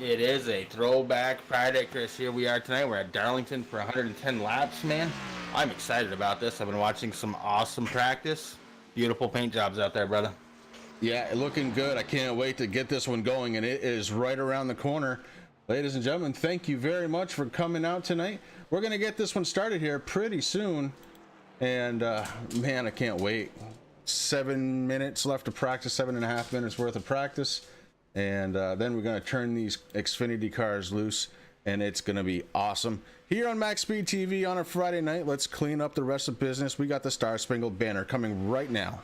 It is a throwback Friday, Chris. Here we are tonight. We're at Darlington for 110 laps, man. I'm excited about this. I've been watching some awesome practice. Beautiful paint jobs out there, brother. Yeah, looking good. I can't wait to get this one going, and it is right around the corner. Ladies and gentlemen, thank you very much for coming out tonight. We're going to get this one started here pretty soon, and man, I can't wait. 7 minutes left to practice, 7.5 minutes worth of practice, and then we're going to turn these Xfinity cars loose, and it's going to be awesome. Here on MaxSpeedTV on a Friday night, let's clean up the rest of business. We got the Star Spangled Banner coming right now.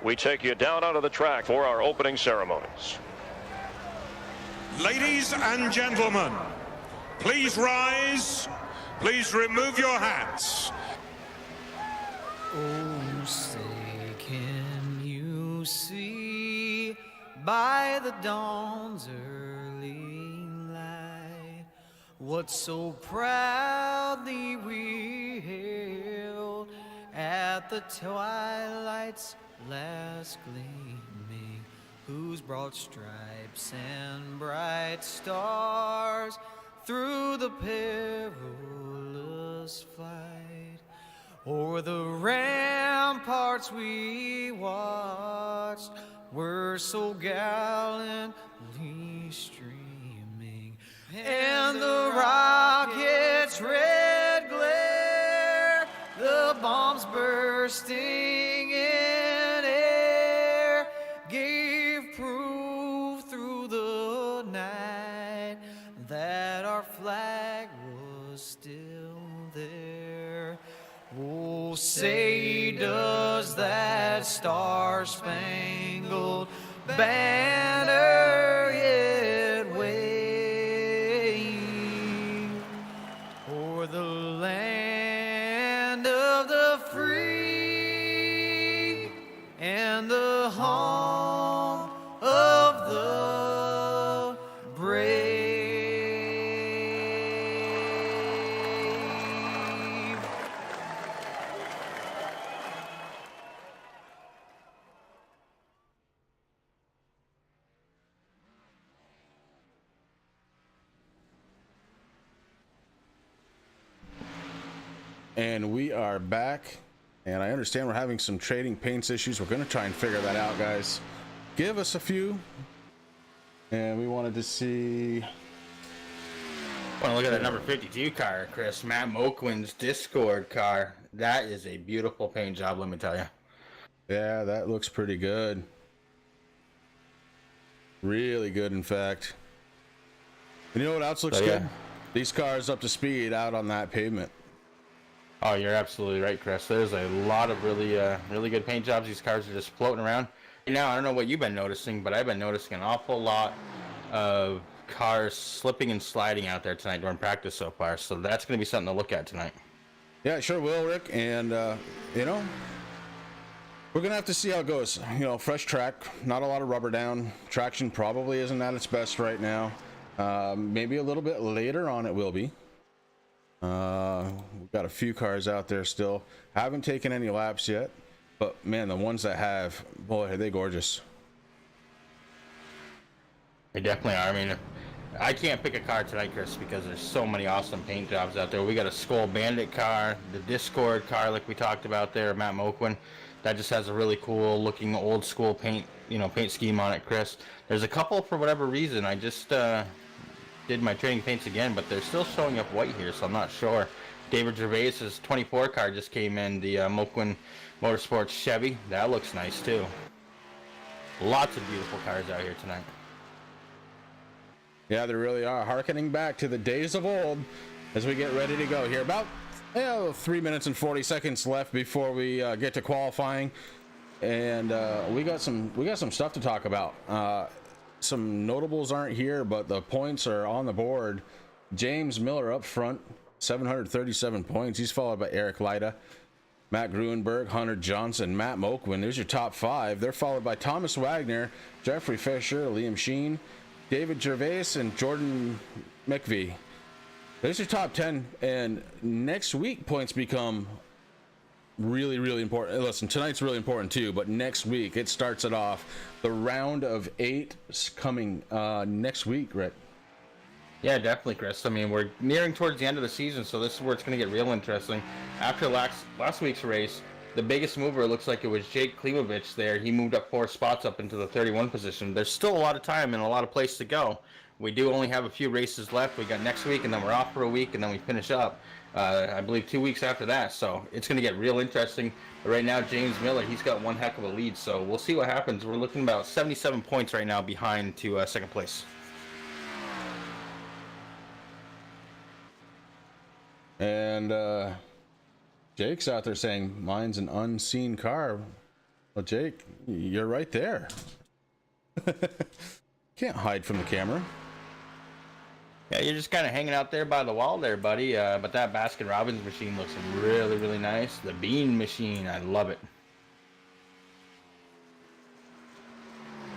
We take you down onto the track for our opening ceremonies. Ladies and gentlemen, please rise. Please remove your hats. Oh, say, can you see by the dawn's early light what so proudly we hailed at the twilight's last gleaming, whose broad stripes and bright stars through the perilous flight o'er the ramparts we watched were so gallantly streaming, and the rocket's red glare, the bombs bursting in air, gave proof through the night that our flag was still there. Oh, say does that star-spangled banner yet wave o'er the land of the free and the home of the brave? And we are back, and I understand we're having some trading paints issues. We're going to try and figure that out, guys. Give us a few. And we wanted to see... Want to look at that number 52 car, Chris. Matt Moquin's Discord car. That is a beautiful paint job, let me tell you. Yeah, that looks pretty good. Really good, in fact. And you know what else looks good? Yeah. These cars up to speed out on that pavement. Oh, you're absolutely right, Chris. There's a lot of really good paint jobs. These cars are just floating around. Now, I don't know what you've been noticing, but I've been noticing an awful lot of cars slipping and sliding out there tonight during practice so far. So that's going to be something to look at tonight. Yeah, sure will, Rick. And, you know, we're going to have to see how it goes. You know, fresh track, not a lot of rubber down. Traction probably isn't at its best right now. Maybe a little bit later on it will be. We've got a few cars out there still. Haven't taken any laps yet, but man, the ones that have, boy, are they gorgeous. They definitely are. I mean, I can't pick a car tonight, Chris, because there's so many awesome paint jobs out there. We got a Skull Bandit car, the Discord car like we talked about there, Matt Moquin. That just has a really cool looking old school paint scheme on it, Chris. There's a couple, for whatever reason, I just did my trading paints again, but they're still showing up white here, so I'm not sure. David Gervais's 24 car just came in, the Moquin Motorsports Chevy. That looks nice too. Lots of beautiful cars out here tonight. Yeah, they really are, harkening back to the days of old as we get ready to go here. About 3 minutes and 40 seconds left before we get to qualifying, and we got some stuff to talk about. Some notables aren't here, but the points are on the board. James Miller up front, 737 points. He's followed by Eric Lyda, Matt Gruenberg, Hunter Johnson, Matt Moquin. There's your top five. They're followed by Thomas Wagner, Jeffrey Fisher, Liam Sheen, David Gervais, and Jordan McVie. There's your top 10. And next week, points become really, really important. Listen, tonight's really important too, but next week it starts it off. The round of 8 is coming next week, Rick. Yeah, definitely, Chris. I mean, we're nearing towards the end of the season, so this is where it's going to get real interesting. After last week's race, the biggest mover looks like it was Jake Klimovich there. He moved up 4 spots up into the 31 position. There's still a lot of time and a lot of place to go. We do only have a few races left. We got next week, and then we're off for a week, and then we finish up, I believe, 2 weeks after that. So it's going to get real interesting. But right now, James Miller, he's got one heck of a lead. So we'll see what happens. We're looking about 77 points right now behind to second place. And Jake's out there saying mine's an unseen car. Well, Jake, you're right there. Can't hide from the camera. Yeah, you're just kind of hanging out there by the wall there, buddy. But that Baskin-Robbins machine looks really, really nice. The bean machine, I love it.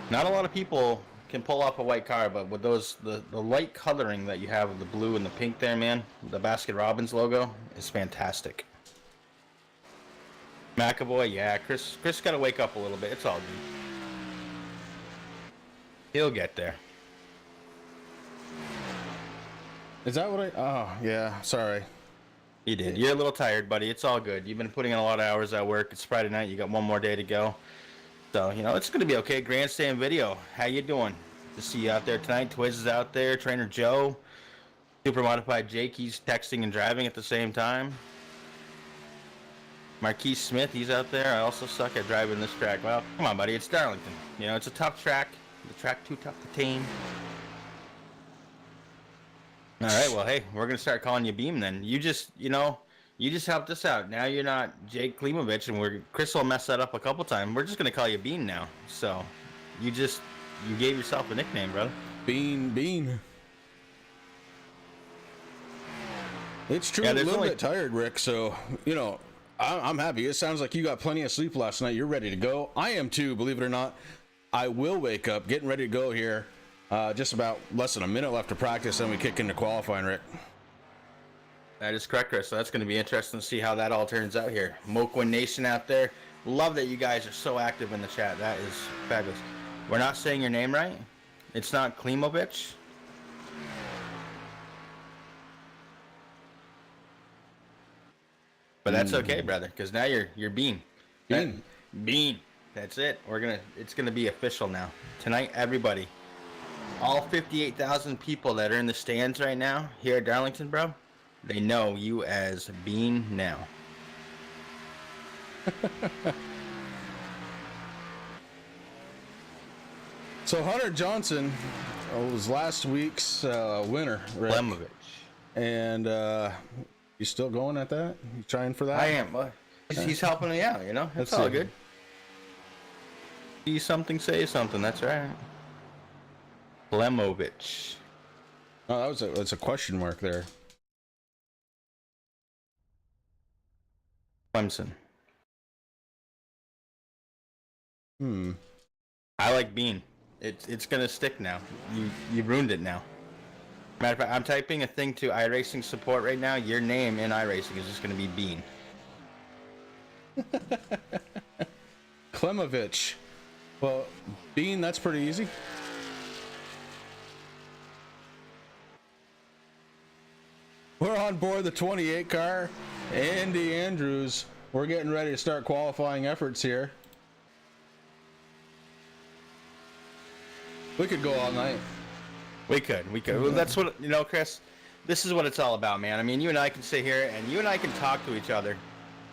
Not a lot of people can pull off a white car, but with those the light coloring that you have of the blue and the pink there, man, the Baskin-Robbins logo is fantastic. McAvoy, yeah, Chris got to wake up a little bit. It's all good. He'll get there. Is that what oh, yeah, sorry. You did. You're a little tired, buddy. It's all good. You've been putting in a lot of hours at work. It's Friday night. You got one more day to go. So, you know, it's going to be okay. Grandstand video. How you doing? To see you out there tonight. Twiz is out there. Trainer Joe. Super Modified Jake. He's texting and driving at the same time. Marquise Smith. He's out there. I also suck at driving this track. Well, come on, buddy. It's Darlington. You know, it's a tough track. The track too tough to tame. All right. Well, hey, we're going to start calling you Beam then. You just helped us out. Now you're not Jake Klimovich, and Chris will mess that up a couple times. We're just gonna call you Bean now. So, you gave yourself a nickname, brother. Bean. It's true. Yeah, a little bit tired, Rick. So you know, I'm happy. It sounds like you got plenty of sleep last night. You're ready to go. I am too. Believe it or not, I will wake up, getting ready to go here. Just about less than a minute left to practice, and we kick into qualifying, Rick. That is correct, Chris. So that's going to be interesting to see how that all turns out here. Moquin Nation out there. Love that you guys are so active in the chat. That is fabulous. We're not saying your name right. It's not Klimovich. But that's okay, brother, because now you're Bean. Bean. That's it. It's gonna be official now. Tonight, everybody. All 58,000 people that are in the stands right now here at Darlington, bro. They know you as Bean now. So Hunter Johnson was last week's winner, Rick. Klemovich. And you still going at that? You trying for that? I am. He's helping me out, you know? It's all good. See something, say something. That's right. Klemovich. Oh, that's a question mark there. Clemson. I like Bean. It's gonna stick now. You ruined it now. Matter of fact, I'm typing a thing to iRacing support right now. Your name in iRacing is just gonna be Bean. Klimovich. Well, Bean, that's pretty easy. We're on board the 28 car. Andy Andrews. We're getting ready to start qualifying efforts here. We could go all night. We could. Well, that's what, you know, Chris, this is what it's all about, man. I mean, you and I can sit here and you and I can talk to each other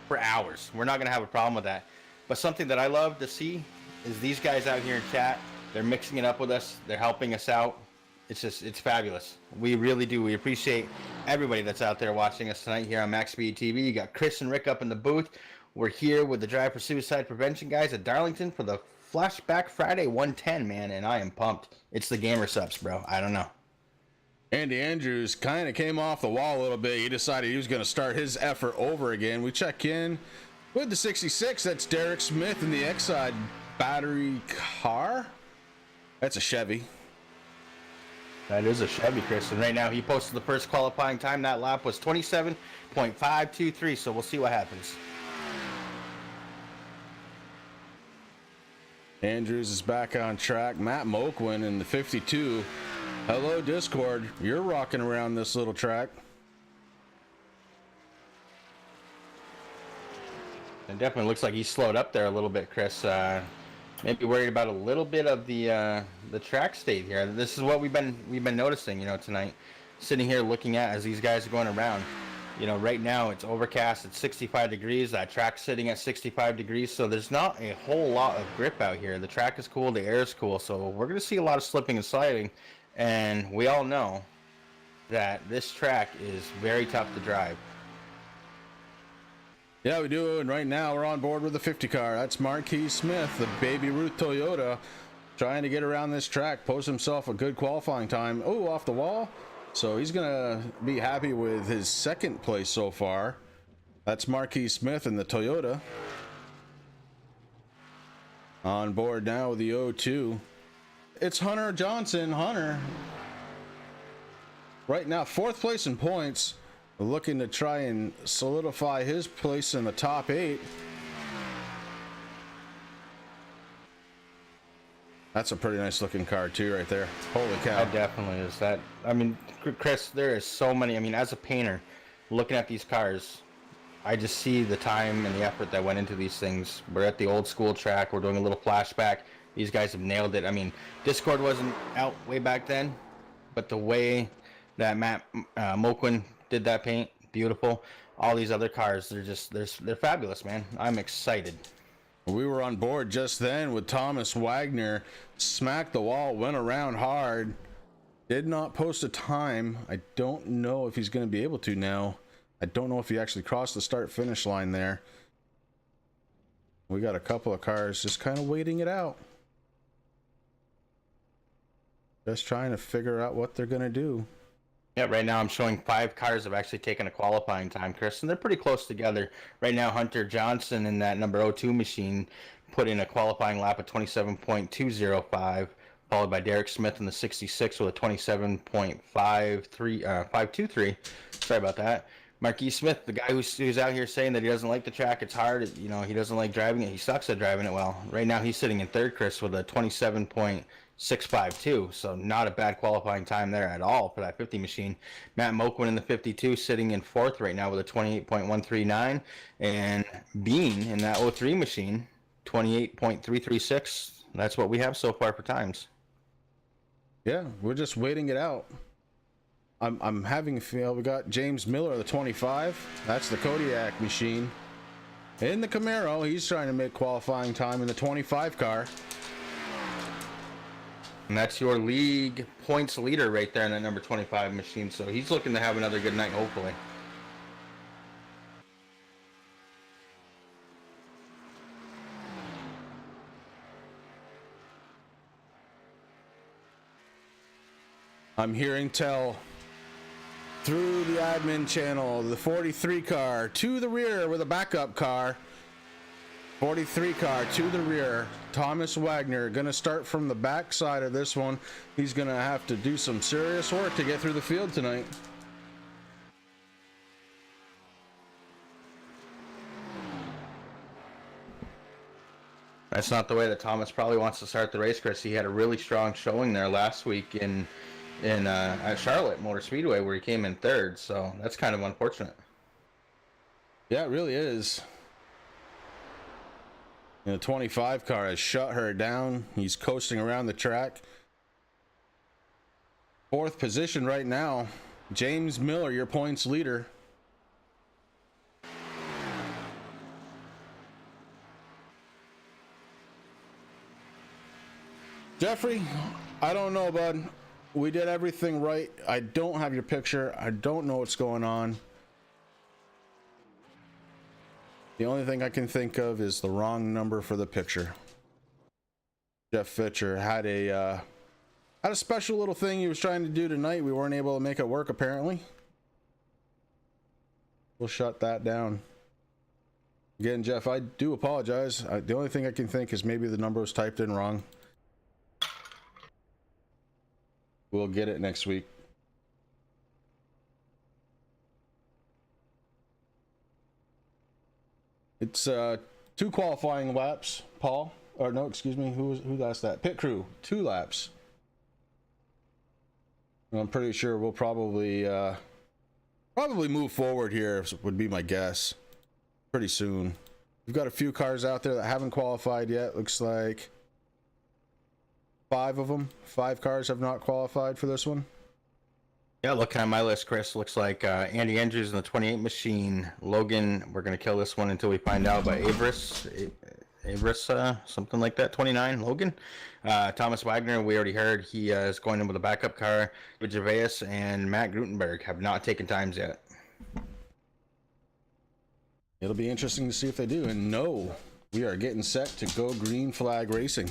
for hours. We're not going to have a problem with that. But something that I love to see is these guys out here in chat. They're mixing it up with us. They're helping us out. It's fabulous. We really do. We appreciate everybody that's out there watching us tonight here on MaxSpeedTV. You got Chris and Rick up in the booth. We're here with the Drive for Suicide Prevention guys at Darlington for the Flashback Friday 110, man, and I am pumped. It's the gamer subs, bro. I don't know. Andy Andrews kind of came off the wall a little bit. He decided he was going to start his effort over again. We check in with the 66. That's Derek Smith in the Exide battery car. That's a Chevy. That is a Chevy, Chris. And right now he posted the first qualifying time. That lap was 27.523, so we'll see what happens. Andrews is back on track. Matt Moquin in the 52. Hello, Discord. You're rocking around this little track. It definitely looks like he slowed up there a little bit, Chris. Maybe worried about a little bit of the track state here. This is what we've been noticing, tonight. Sitting here looking at as these guys are going around. Right now it's overcast. It's 65 degrees. That track's sitting at 65 degrees, so there's not a whole lot of grip out here. The track is cool. The air is cool. So we're going to see a lot of slipping and sliding. And we all know that this track is very tough to drive. Yeah, we do. And right now we're on board with the 50 car. That's Marquis Smith, the Baby Ruth Toyota, trying to get around this track, post himself a good qualifying time. Oh, off the wall. So he's going to be happy with his second place so far. That's Marquis Smith in the Toyota. On board now with the O2. It's Hunter Johnson. Hunter, right now, 4th place in points. Looking to try and solidify his place in the top 8. That's a pretty nice looking car too right there. Holy cow. That definitely is. That, I mean, Chris, there is so many. I mean, as a painter, looking at these cars, I just see the time and the effort that went into these things. We're at the old school track. We're doing a little flashback. These guys have nailed it. I mean, Discord wasn't out way back then, but the way that Matt Moquin did that paint, beautiful. All these other cars, they're fabulous, man. I'm excited. We were on board just then with Thomas Wagner. Smacked the wall, went around hard. Did not post a time. I don't know if he's going to be able to now. I don't know if he actually crossed the start-finish line there. We got a couple of cars just kind of waiting it out. Just trying to figure out what they're going to do. Yeah, right now I'm showing 5 cars have actually taken a qualifying time, Chris, and they're pretty close together. Right now, Hunter Johnson in that number 02 machine put in a qualifying lap of 27.205, followed by Derek Smith in the 66 with a 27.523. Sorry about that. Marquis Smith, the guy who's out here saying that he doesn't like the track, it's hard, he doesn't like driving it, he sucks at driving it well. Right now he's sitting in 3rd, Chris, with a 27.652, so not a bad qualifying time there at all for that 50 machine. Matt Moquin in the 52 sitting in 4th right now with a 28.139, and Bean in that 03 machine, 28.336. That's what we have so far for times. Yeah, we're just waiting it out. I'm having a feel. We got James Miller, the 25. That's the Kodiak machine. In the Camaro, he's trying to make qualifying time in the 25 car. And that's your league points leader right there in that number 25 machine. So he's looking to have another good night, hopefully. I'm hearing tell through the admin channel, the 43 car to the rear with a backup car. 43 car to the rear. Thomas Wagner gonna start from the back side of this one. He's gonna have to do some serious work to get through the field tonight. That's not the way that Thomas probably wants to start the race, Chris. He had a really strong showing there last week at Charlotte Motor Speedway where he came in 3rd, so that's kind of unfortunate. Yeah, it really is. The 25 car has shut her down. He's coasting around the track. 4th position right now. James Miller, your points leader. Jeffrey, I don't know, bud. We did everything right. I don't have your picture. I don't know what's going on. The only thing I can think of is the wrong number for the picture. Jeff Fitcher had a special little thing he was trying to do tonight. We weren't able to make it work, apparently. We'll shut that down. Again, Jeff, I do apologize. The only thing I can think is maybe the number was typed in wrong. We'll get it next week. It's 2 qualifying laps, Paul. Or no, excuse me, who asked that? Pit crew, 2 laps. I'm pretty sure we'll probably move forward here, would be my guess, pretty soon. We've got a few cars out there that haven't qualified yet. Looks like 5 of them. 5 cars have not qualified for this one. Yeah, looking at my list, Chris, looks like Andy Andrews in the 28 machine. Logan, we're going to kill this one until we find out, but Avris, something like that, 29, Logan. Thomas Wagner, we already heard he is going in with a backup car. Gervais and Matt Grutenberg have not taken times yet. It'll be interesting to see if they do. And no, we are getting set to go green flag racing.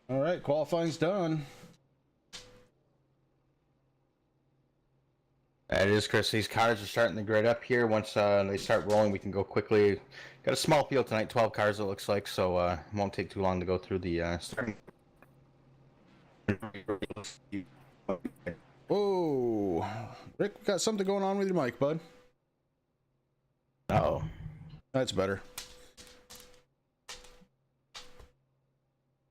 All right, qualifying's done. That is, Chris. These cars are starting to grid up here. Once they start rolling, we can go quickly. Got a small field tonight, 12 cars it looks like, so it won't take too long to go through the starting. Whoa, Rick, we got something going on with your mic, bud. Uh-oh. That's better.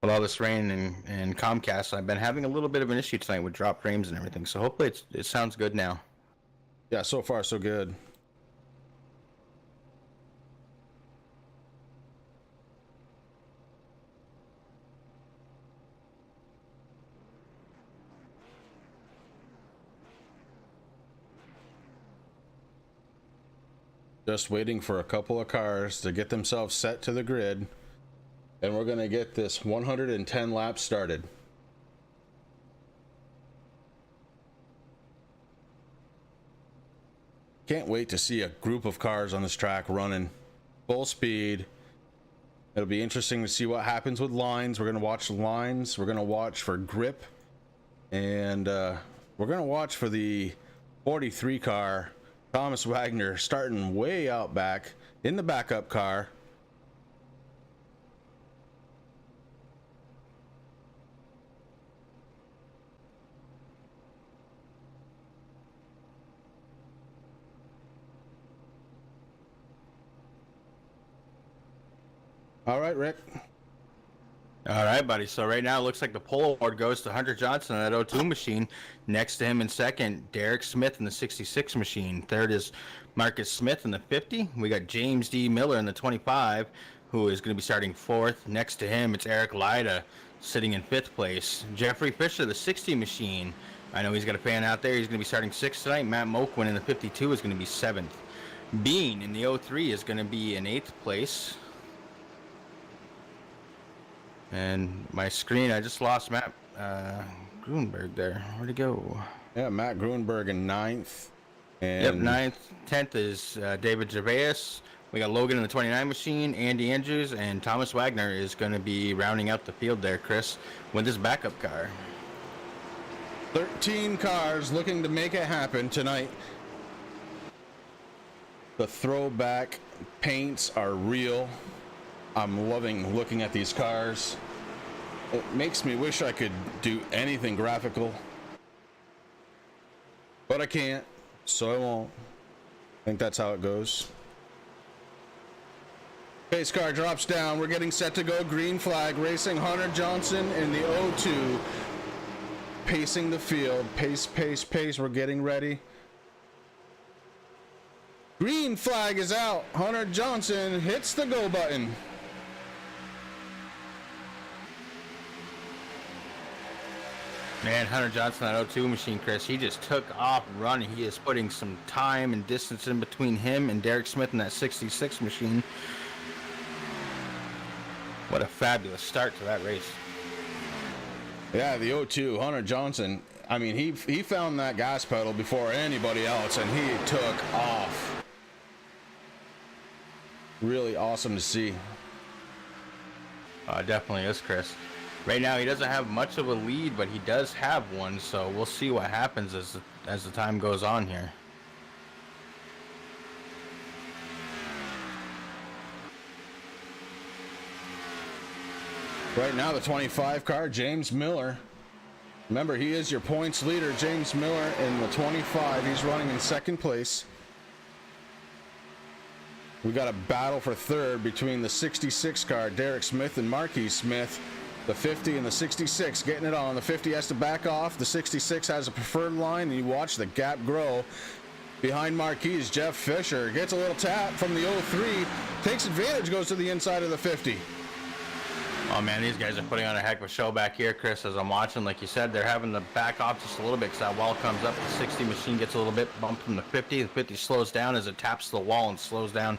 With all this rain and Comcast, I've been having a little bit of an issue tonight with drop frames and everything, so hopefully it sounds good now. Yeah, so far so good. Just waiting for a couple of cars to get themselves set to the grid, and we're gonna get this 110 laps started. Can't wait to see a group of cars on this track running full speed. It'll be interesting to see what happens with lines. We're gonna watch lines, we're gonna watch for grip, and we're gonna watch for the 43 car, Thomas Wagner, starting way out back in the backup car. All right, Rick. All right, buddy. So right now it looks like the pole award goes to Hunter Johnson in that 02 machine. Next to him in second, Derek Smith in the 66 machine. Third is Marcus Smith in the 50. We got James D. Miller in the 25, who is going to be starting fourth. Next to him, it's Eric Lyda sitting in fifth place. Jeffrey Fisher, the 60 machine. I know he's got a fan out there. He's going to be starting sixth tonight. Matt Moquin in the 52 is going to be seventh. Bean in the 03 is going to be in eighth place. And my screen, I just lost Matt Grunberg there. Where'd he go? Yeah, Matt Grunberg in ninth. And Yep, ninth. 10th is David Gervais. We got Logan in the 29 machine, Andy Andrews, and Thomas Wagner is going to be rounding out the field there, Chris, with his backup car. 13 cars looking to make it happen tonight. The throwback paints are real. I'm loving looking at these cars. It makes me wish I could do anything graphical, but I can't, so I won't. I think that's how it goes. Pace car drops down. We're getting set to go green flag racing. Hunter Johnson in the 02 pacing the field. Pace, pace, pace. We're getting ready. Green flag is out. Hunter Johnson hits the go button. Man, Hunter Johnson, that 02 machine, Chris, he just took off running. He is putting some time and distance in between him and Derek Smith in that 66 machine. What a fabulous start to that race. Yeah, the 02, Hunter Johnson, I mean, he found that gas pedal before anybody else, and he took off. Really awesome to see. Definitely is, Chris. Right now, he doesn't have much of a lead, but he does have one, so we'll see what happens as as the time goes on here. Right now, the 25 car, James Miller. Remember, he is your points leader, James Miller, in the 25. He's running in second place. We got a battle for third between the 66 car, Derek Smith and Marquis Smith. The 50 and the 66 getting it on. The 50 has to back off. The 66 has a preferred line, and you watch the gap grow. Behind Marquis, Jeff Fisher gets a little tap from the 03, takes advantage, goes to the inside of the 50. Oh man, these guys are putting on a heck of a show back here, Chris, as I'm watching. Like you said, they're having to back off just a little bit because that wall comes up. The 60 machine gets a little bit bumped from the 50. The 50 slows down as it taps the wall and slows down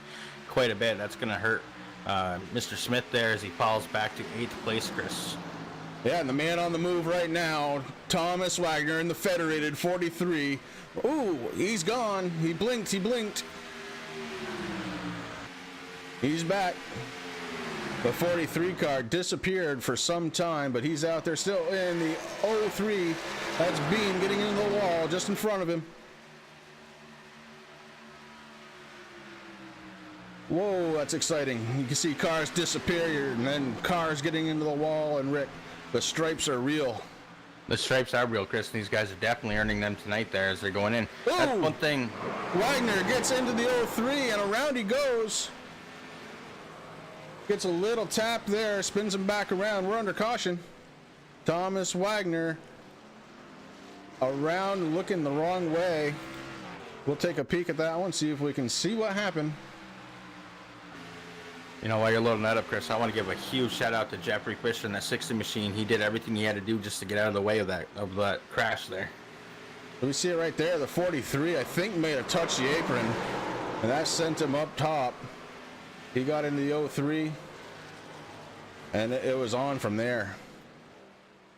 quite a bit. That's going to hurt Mr. Smith there as he falls back to 8th place, Chris. Yeah, and the man on the move right now, Thomas Wagner in the Federated 43. Ooh, he's gone. He blinked. He's back. The 43 car disappeared for some time, but he's out there still in the 03. That's Bean getting into the wall just in front of him. Whoa, that's exciting. You can see cars disappear and then cars getting into the wall, and Rick, the stripes are real. The stripes are real, Chris, and these guys are definitely earning them tonight there as they're going in. Ooh, that's one thing. Wagner gets into the 03 and around he goes. Gets a little tap there, spins him back around. We're under caution. Thomas Wagner around, looking the wrong way. We'll take a peek at that one, see if we can see what happened. You know, while you're loading that up, Chris, I want to give a huge shout out to Jeffrey Fisher and that 60 machine. He did everything he had to do just to get out of the way of that crash there. We see it right there. The 43, I think, may have touched the apron, and that sent him up top. He got into the 03, and it was on from there.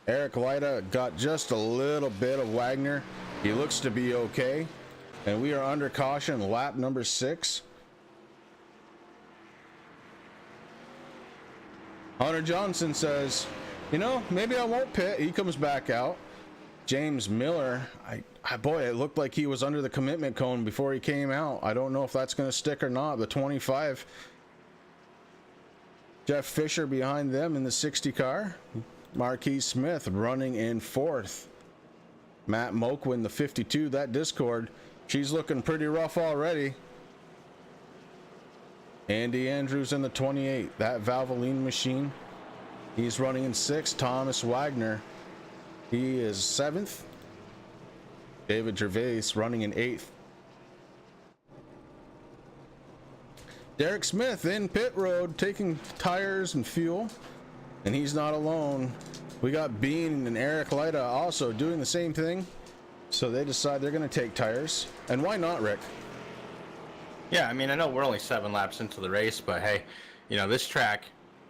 Eric Lyda got just a little bit of Wagner. He looks to be okay, and we are under caution, lap number 6. Hunter Johnson says, you know, maybe I won't pit. He comes back out. James Miller, boy, it looked like he was under the commitment cone before he came out. I don't know if that's going to stick or not. The 25, Jeff Fisher behind them in the 60 car. Marquis Smith running in 4th. Matt Moquin, the 52, that Discord, she's looking pretty rough already. Andy Andrews in the 28, that Valvoline machine, he's running in 6th. Thomas Wagner, he is 7th. David Gervais running in 8th. Derek Smith in pit road taking tires and fuel, and he's not alone. We got Bean and Eric Lyda also doing the same thing, so they decide they're going to take tires. And why not, Rick? Yeah, I mean, I know we're only 7 laps into the race, but hey, you know, this track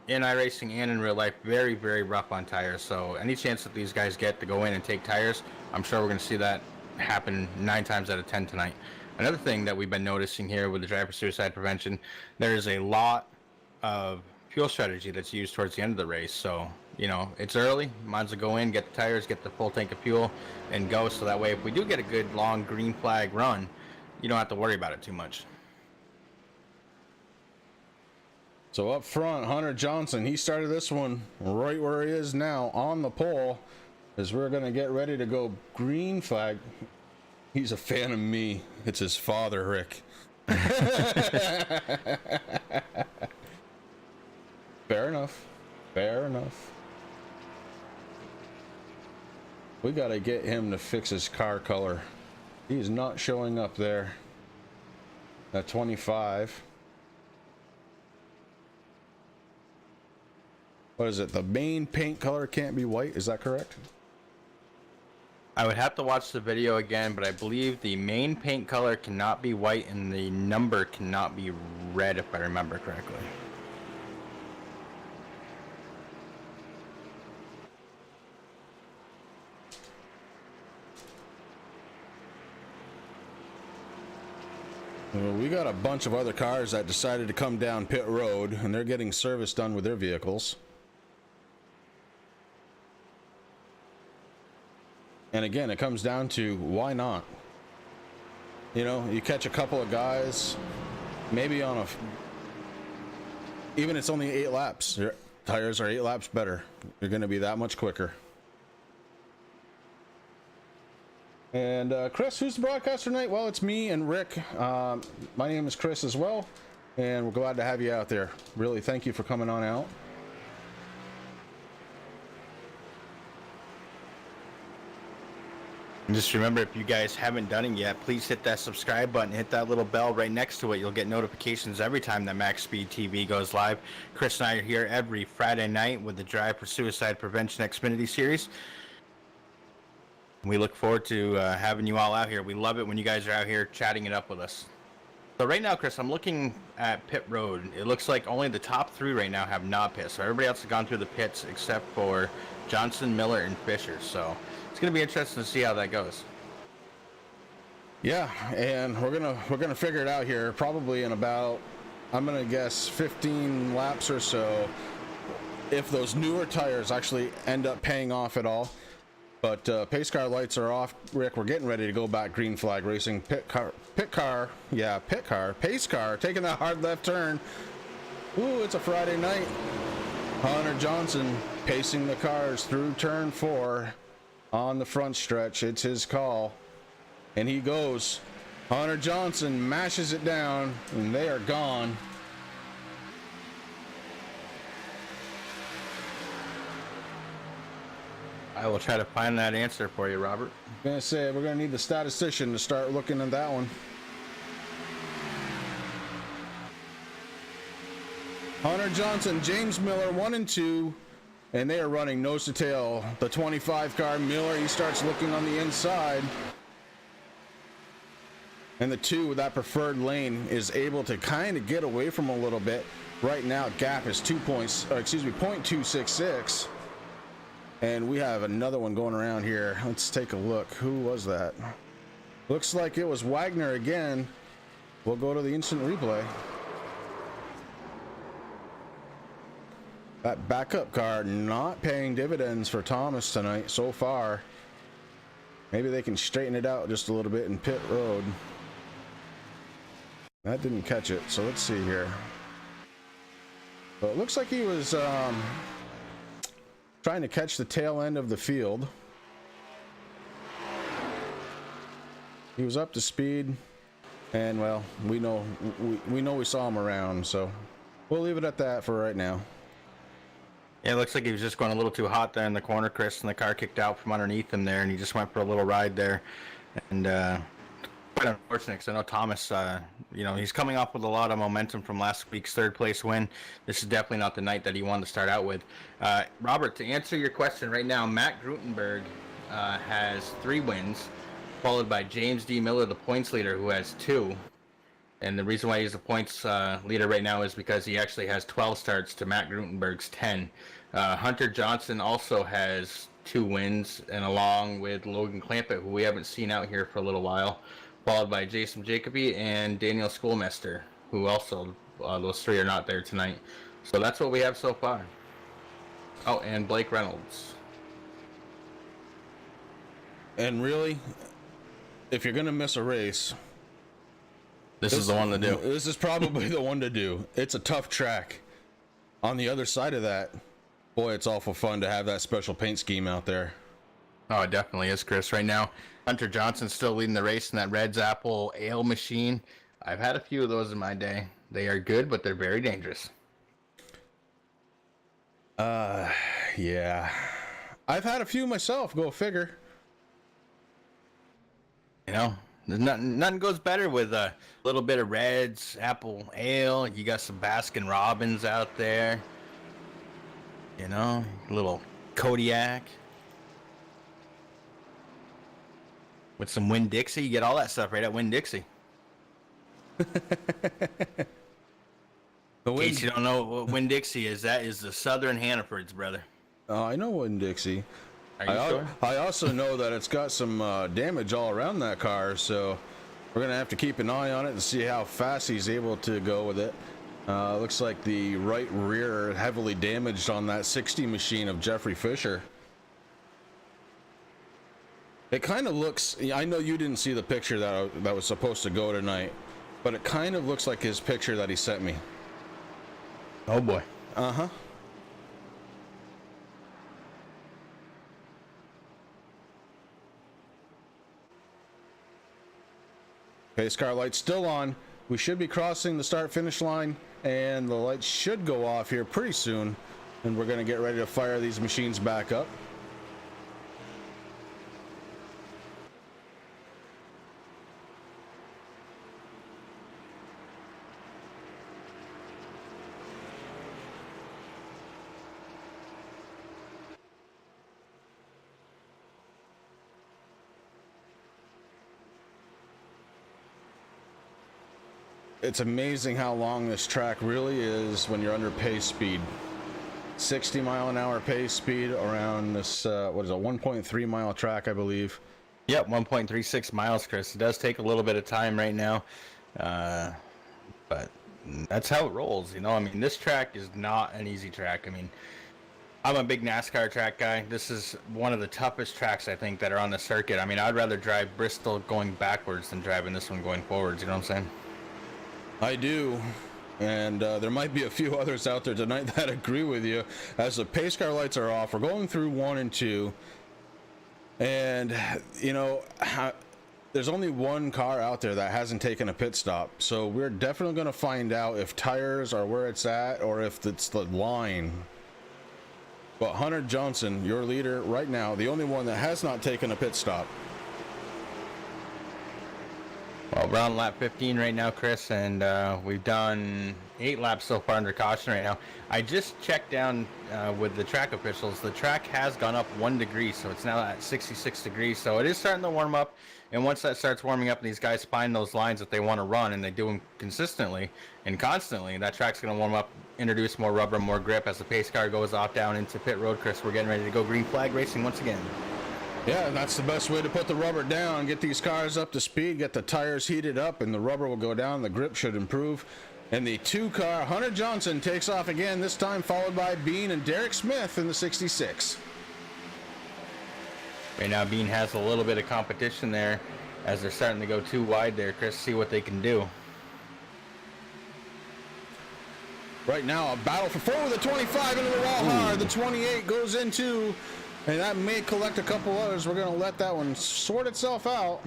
in iRacing and in real life, very, very rough on tires. So any chance that these guys get to go in and take tires, I'm sure we're going to see that happen 9 times out of 10 tonight. Another thing that we've been noticing here with the driver suicide prevention, there is a lot of fuel strategy that's used towards the end of the race. So, you know, it's early, might as well go in, get the tires, get the full tank of fuel, and go. So that way, if we do get a good long green flag run, you don't have to worry about it too much. So up front, Hunter Johnson, he started this one right where he is now on the pole, as we're going to get ready to go green flag. He's a fan of me. It's his father, Rick. Fair enough. Fair enough. We got to get him to fix his car color. He's not showing up there. At 25. What is it? The main paint color can't be white. Is that correct? I would have to watch the video again, but I believe the main paint color cannot be white and the number cannot be red, if I remember correctly. Well, we got a bunch of other cars that decided to come down pit road, and they're getting service done with their vehicles. And again, it comes down to why not? You know, you catch a couple of guys, maybe on a, even it's only 8 laps. Your tires are 8 laps better. You're going to be that much quicker. And Chris, who's the broadcaster tonight? Well, it's me and Rick. My name is Chris as well, and we're glad to have you out there. Really, thank you for coming on out. And just remember, if you guys haven't done it yet, please hit that subscribe button, hit that little bell right next to it. You'll get notifications every time that MaxSpeedTV goes live. Chris and I are here every Friday night with the Drive for Suicide Prevention Xfinity series. We look forward to having you all out here. We love it when you guys are out here chatting it up with us. So right now, Chris, I'm looking at pit road. It looks like only the top 3 right now have not pit. So everybody else has gone through the pits except for Johnson, Miller, and Fisher. So it's going to be interesting to see how that goes. Yeah, and we're gonna figure it out here probably in about, I'm gonna guess 15 laps or so, if those newer tires actually end up paying off at all. But pace car lights are off. Rick, we're getting ready to go back green flag racing. Pace car taking that hard left turn. Ooh, it's a Friday night. Hunter Johnson pacing the cars through turn 4 on the front stretch. It's his call, and he goes. Hunter Johnson mashes it down, and they are gone. I will try to find that answer for you, Robert. I'm gonna say we're gonna need the statistician to start looking at that one. Hunter Johnson, James Miller, 1 and 2, and they are running nose to tail. The 25 car, Miller, he starts looking on the inside, and the 2 with that preferred lane is able to kind of get away from a little bit. Right now, gap is 0.266. And we have another one going around here. Let's take a look. Who was that? Looks like it was Wagner again. We'll go to the instant replay. That backup car not paying dividends for Thomas tonight so far. Maybe they can straighten it out just a little bit in pit road. That didn't catch it, so let's see here. But it looks like he was trying to catch the tail end of the field. He was up to speed, and well, we know we saw him around, so we'll leave it at that for right now. Yeah, it looks like he was just going a little too hot there in the corner, Chris, and the car kicked out from underneath him there, and he just went for a little ride there. And quite unfortunate, because I know Thomas, you know, he's coming off with a lot of momentum from last week's 3rd place win. This is definitely not the night that he wanted to start out with. Robert, to answer your question right now, Matt Grutenberg has 3 wins, followed by James D. Miller, the points leader, who has 2. And the reason why he's the points leader right now is because he actually has 12 starts to Matt Grutenberg's 10. Hunter Johnson also has 2 wins, and along with Logan Clampett, who we haven't seen out here for a little while, followed by Jason Jacoby and Daniel Schoolmester, who also, those 3 are not there tonight. So that's what we have so far. Oh, and Blake Reynolds. And really, if you're gonna miss a race, this is the one to do. This is probably the one to do. It's a tough track. On the other side of that, boy, it's awful fun to have that special paint scheme out there. Oh, it definitely is, Chris. Right now, Hunter Johnson's still leading the race in that Red's Apple Ale machine. I've had a few of those in my day. They are good, but they're very dangerous. Yeah. I've had a few myself, go figure. You know, there's nothing goes better with a little bit of Red's Apple Ale. You got some Baskin Robbins out there. You know, a little Kodiak. With some Winn-Dixie, you get all that stuff right at Winn-Dixie. In case you don't know what Winn-Dixie is, that is the Southern Hannaford's, brother. Oh, I know Winn-Dixie. Are you sure? I also know that it's got some damage all around that car, so we're going to have to keep an eye on it and see how fast he's able to go with it. Looks like the right rear heavily damaged on that 60 machine of Jeffrey Fisher. It kind of looks, I know you didn't see the picture that was supposed to go tonight, but it kind of looks like his picture that he sent me. Oh boy. Uh-huh. Pace car light's still on. We should be crossing the start-finish line, and the lights should go off here pretty soon, and we're going to get ready to fire these machines back up. It's amazing how long this track really is when you're under pace speed. 60 mile an hour pace speed around this, what is it, 1.3 mile track, I believe. Yep, 1.36 miles, Chris. It does take a little bit of time right now, but that's how it rolls, you know. I mean, this track is not an easy track. I mean, I'm a big NASCAR track guy. This is one of the toughest tracks, I think, that are on the circuit. I mean, I'd rather drive Bristol going backwards than driving this one going forwards, you know what I'm saying? I do, and there might be a few others out there tonight that agree with you. As the pace car lights are off, we're going through 1 and 2, and you know, there's only one car out there that hasn't taken a pit stop, so we're definitely going to find out if tires are where it's at or if it's the line. But Hunter Johnson, your leader right now, the only one that has not taken a pit stop. Well, we're on lap 15 right now, Chris, and we've done 8 laps so far under caution right now. I just checked down with the track officials. The track has gone up 1 degree, so it's now at 66 degrees. So it is starting to warm up, and once that starts warming up and these guys find those lines that they want to run, and they do them consistently and constantly, that track's going to warm up, introduce more rubber, more grip. As the pace car goes off down into pit road, Chris, we're getting ready to go green flag racing once again. Yeah, that's the best way to put the rubber down, get these cars up to speed, get the tires heated up, and the rubber will go down, the grip should improve. And the 2-car, Hunter Johnson, takes off again, this time followed by Bean and Derek Smith in the 66. Right now, Bean has a little bit of competition there as they're starting to go too wide there, Chris, see what they can do. Right now, a battle for 4 with the 25 into the wall hard, the 28 goes into... And that may collect a couple others. We're going to let that one sort itself out.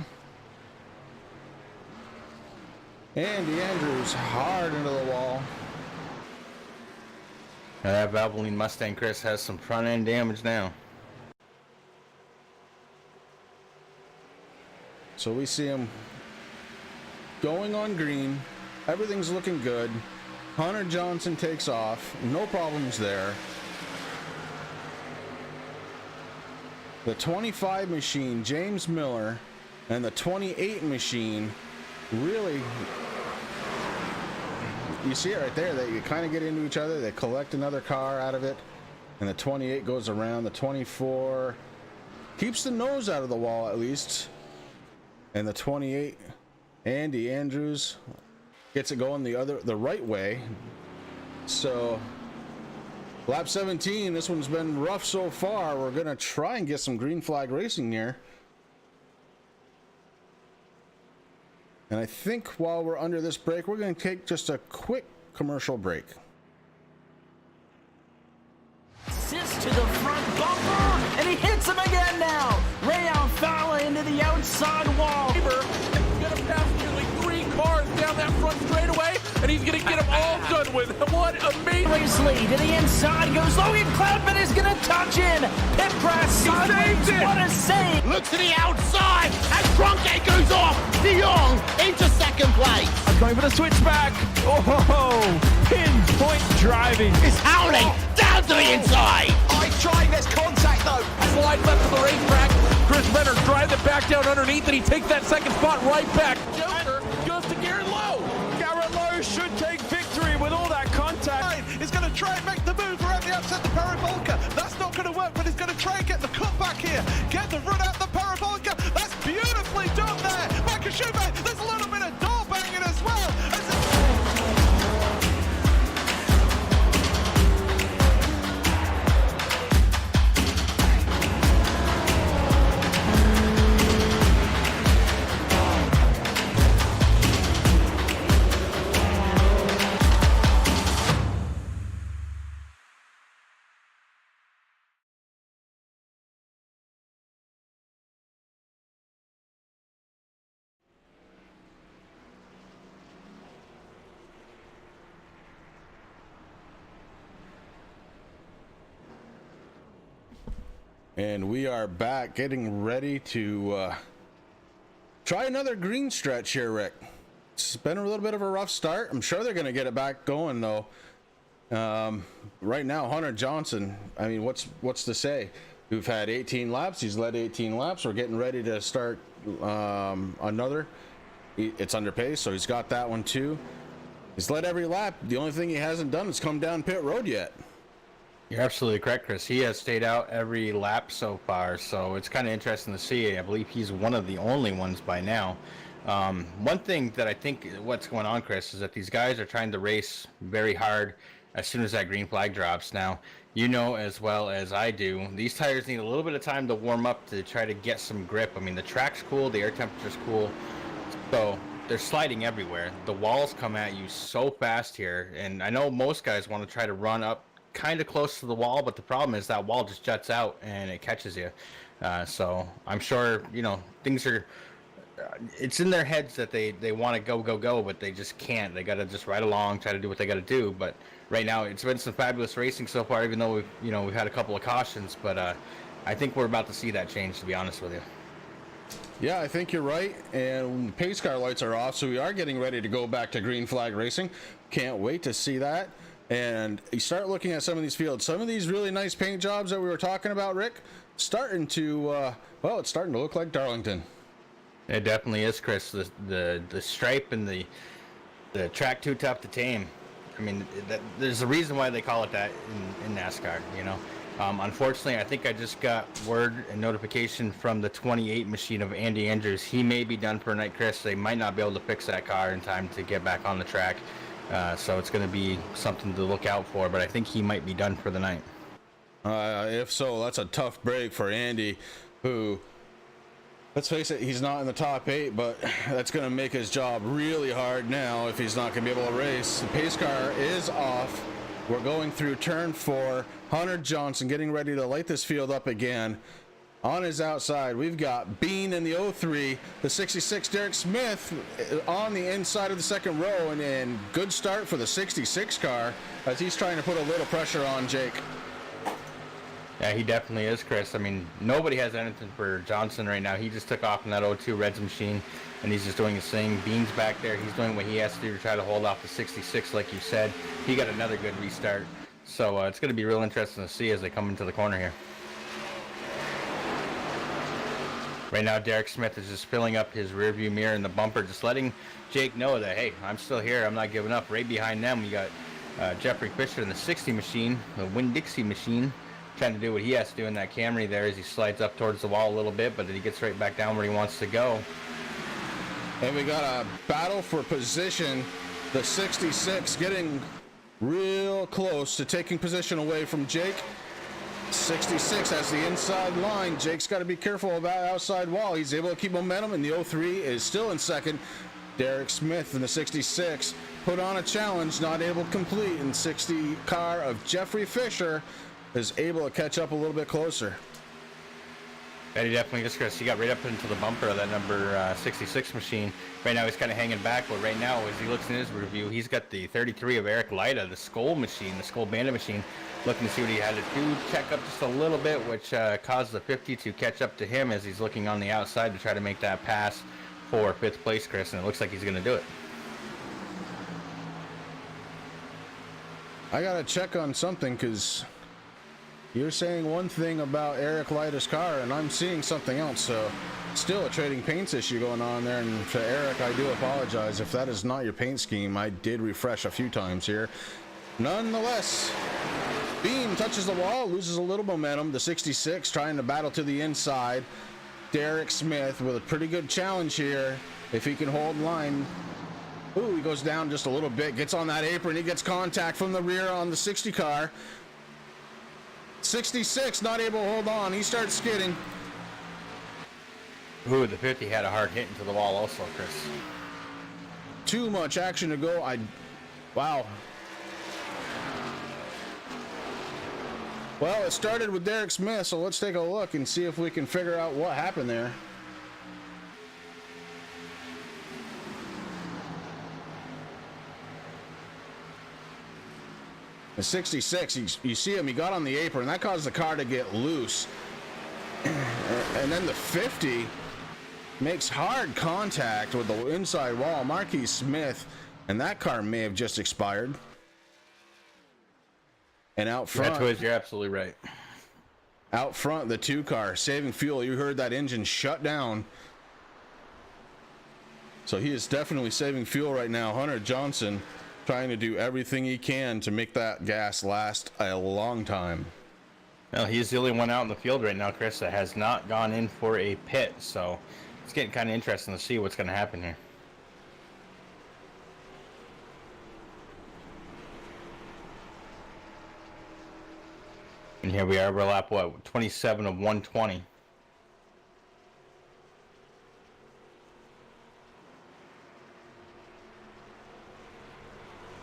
Andy Andrews hard into the wall. Now that Valvoline Mustang, Chris, has some front end damage now. So we see him going on green. Everything's looking good. Hunter Johnson takes off. No problems there. The 25 machine, James Miller, and the 28 machine, really, you see it right there. They kind of get into each other. They collect another car out of it, and the 28 goes around. The 24 keeps the nose out of the wall at least, and the 28, Andy Andrews, gets it going the right way. So lap 17, this one's been rough so far. We're gonna try and get some green flag racing here. And I think while we're under this break, we're gonna take just a quick commercial break. Assist to the front bumper, and he hits him again now. Rayon Fowler into the outside wall. He's gonna pass nearly 3 cars down that front straightaway, and he's gonna get them all done with. What amazing! Lead to the inside goes Logan Cloudman is gonna touch in. Pit press sideways. What a save! Look to the outside as Cronkite goes off. De Jong into second place. Going for the switchback. Oh, pinpoint driving. It's howling down to the inside. Trying this contact though. Slide left to the racetrack. Chris Benner drives it back down underneath, and he takes that second spot right back. Joker goes to Garrett Lowe. Garrett Lowe should take victory with all that contact. He's going to try and make the move around the outside the parabolica. That's not going to work, but he's going to try and get the cut back here. Get the run out the parabolica. That's beautifully done there. Michael Schumacher, there's a little bit of door banging as well. And we are back getting ready to try another green stretch here, Rick. It's been a little bit of a rough start. I'm sure they're going to get it back going, though. Right now, Hunter Johnson, I mean, what's to say? We've had 18 laps. He's led 18 laps. We're getting ready to start another. It's under pace, so he's got that one too. He's led every lap. The only thing he hasn't done is come down pit road yet. You're absolutely correct, Chris. He has stayed out every lap so far, so it's kind of interesting to see. I believe he's one of the only ones by now. One thing that I think what's going on, Chris, is that these guys are trying to race very hard as soon as that green flag drops. Now, you know as well as I do, these tires need a little bit of time to warm up to try to get some grip. I mean, the track's cool, the air temperature's cool, so they're sliding everywhere. The walls come at you so fast here, and I know most guys want to try to run up kind of close to the wall, but the problem is that wall just juts out and it catches you. So I'm sure, you know, things are, it's in their heads that they want to go, but they just can't. They got to just ride along, try to do what they got to do. But right now it's been some fabulous racing so far, even though we've had a couple of cautions, but I think we're about to see that change, to be honest with you. Yeah, I think you're right, and pace car lights are off, so we are getting ready to go back to green flag racing. Can't wait to see that. And you start looking at some of these fields, some of these really nice paint jobs that we were talking about, Rick, starting to it's starting to look like Darlington. It definitely is, Chris. The stripe and the track too tough to tame. I mean, there's a reason why they call it that in NASCAR, you know. Unfortunately, I think I just got word and notification from the 28 machine of Andy Andrews. He may be done for a night, Chris. They might not be able to fix that car in time to get back on the track. So it's going to be something to look out for, but I think he might be done for the night. If so, that's a tough break for Andy, who, let's face it, he's not in the top 8, but that's going to make his job really hard now if he's not going to be able to race. The pace car is off. We're going through turn 4. Hunter Johnson getting ready to light this field up again. On his outside, we've got Bean in the 03, the 66 Derek Smith on the inside of the second row, and good start for the 66 car as he's trying to put a little pressure on Jake. Yeah, he definitely is, Chris. I mean, nobody has anything for Johnson right now. He just took off in that 02 Reds machine, and he's just doing his thing. Bean's back there. He's doing what he has to do to try to hold off the 66, like you said. He got another good restart. So it's going to be real interesting to see as they come into the corner here. Right now, Derek Smith is just filling up his rearview mirror in the bumper, just letting Jake know that, hey, I'm still here. I'm not giving up. Right behind them, we got Jeffrey Fisher in the 60 machine, the Winn-Dixie machine, trying to do what he has to do in that Camry there as he slides up towards the wall a little bit, but then he gets right back down where he wants to go. And we got a battle for position. The 66 getting real close to taking position away from Jake. 66 has the inside line. Jake's got to be careful of that outside wall. He's able to keep momentum, and the 03 is still in second. Derek Smith in the 66 put on a challenge, not able to complete, and 60 car of Jeffrey Fisher is able to catch up a little bit closer. And he definitely just, Chris, he got right up into the bumper of that number 66 machine. Right now he's kind of hanging back, but right now as he looks in his review, he's got the 33 of Eric Lyda, the Skull machine, the Skull Bandit machine, looking to see what he had to do, check up just a little bit, which caused the 50 to catch up to him as he's looking on the outside to try to make that pass for 5th place, Chris, and it looks like he's going to do it. I got to check on something because you're saying one thing about Eric Lyda's car, and I'm seeing something else. So, still a trading paints issue going on there. And to Eric, I do apologize if that is not your paint scheme. I did refresh a few times here. Nonetheless, Beam touches the wall, loses a little momentum. The 66 trying to battle to the inside. Derek Smith with a pretty good challenge here. If he can hold line. Ooh, he goes down just a little bit, gets on that apron. He gets contact from the rear on the 60 car. 66 not able to hold on. He starts skidding. Ooh, the 50 had a hard hit into the wall also, Chris. Too much action to go. Wow. Well, it started with Derek Smith, so let's take a look and see if we can figure out what happened there. The 66, you see him, he got on the apron. That caused the car to get loose. And then the 50 makes hard contact with the inside wall, Marquis Smith, and that car may have just expired. And out front, Twiz, you're absolutely right. Out front, the 2 car saving fuel. You heard that engine shut down. So he is definitely saving fuel right now. Hunter Johnson trying to do everything he can to make that gas last a long time. Well, he's the only one out in the field right now, Chris, that has not gone in for a pit. So it's getting kind of interesting to see what's going to happen here. And here we are, we're lap, what, 27 of 120.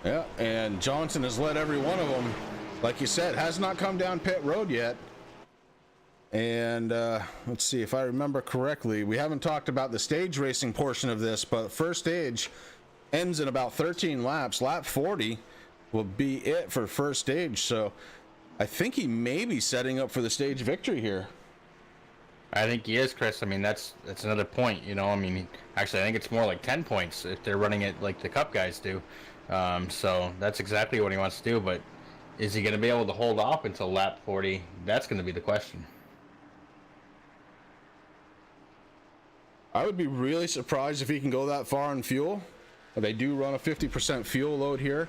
Yeah, and Johnson has led every one of them. Like you said, has not come down pit road yet. And let's see if I remember correctly. We haven't talked about the stage racing portion of this, but first stage ends in about 13 laps. Lap 40 will be it for first stage. So I think he may be setting up for the stage victory here. I think he is, Chris. I mean, that's another point, you know. I mean, actually, I think it's more like 10 points if they're running it like the Cup guys do. So that's exactly what he wants to do. But is he going to be able to hold off until lap 40? That's going to be the question. I would be really surprised if he can go that far on fuel. They do run a 50% fuel load here.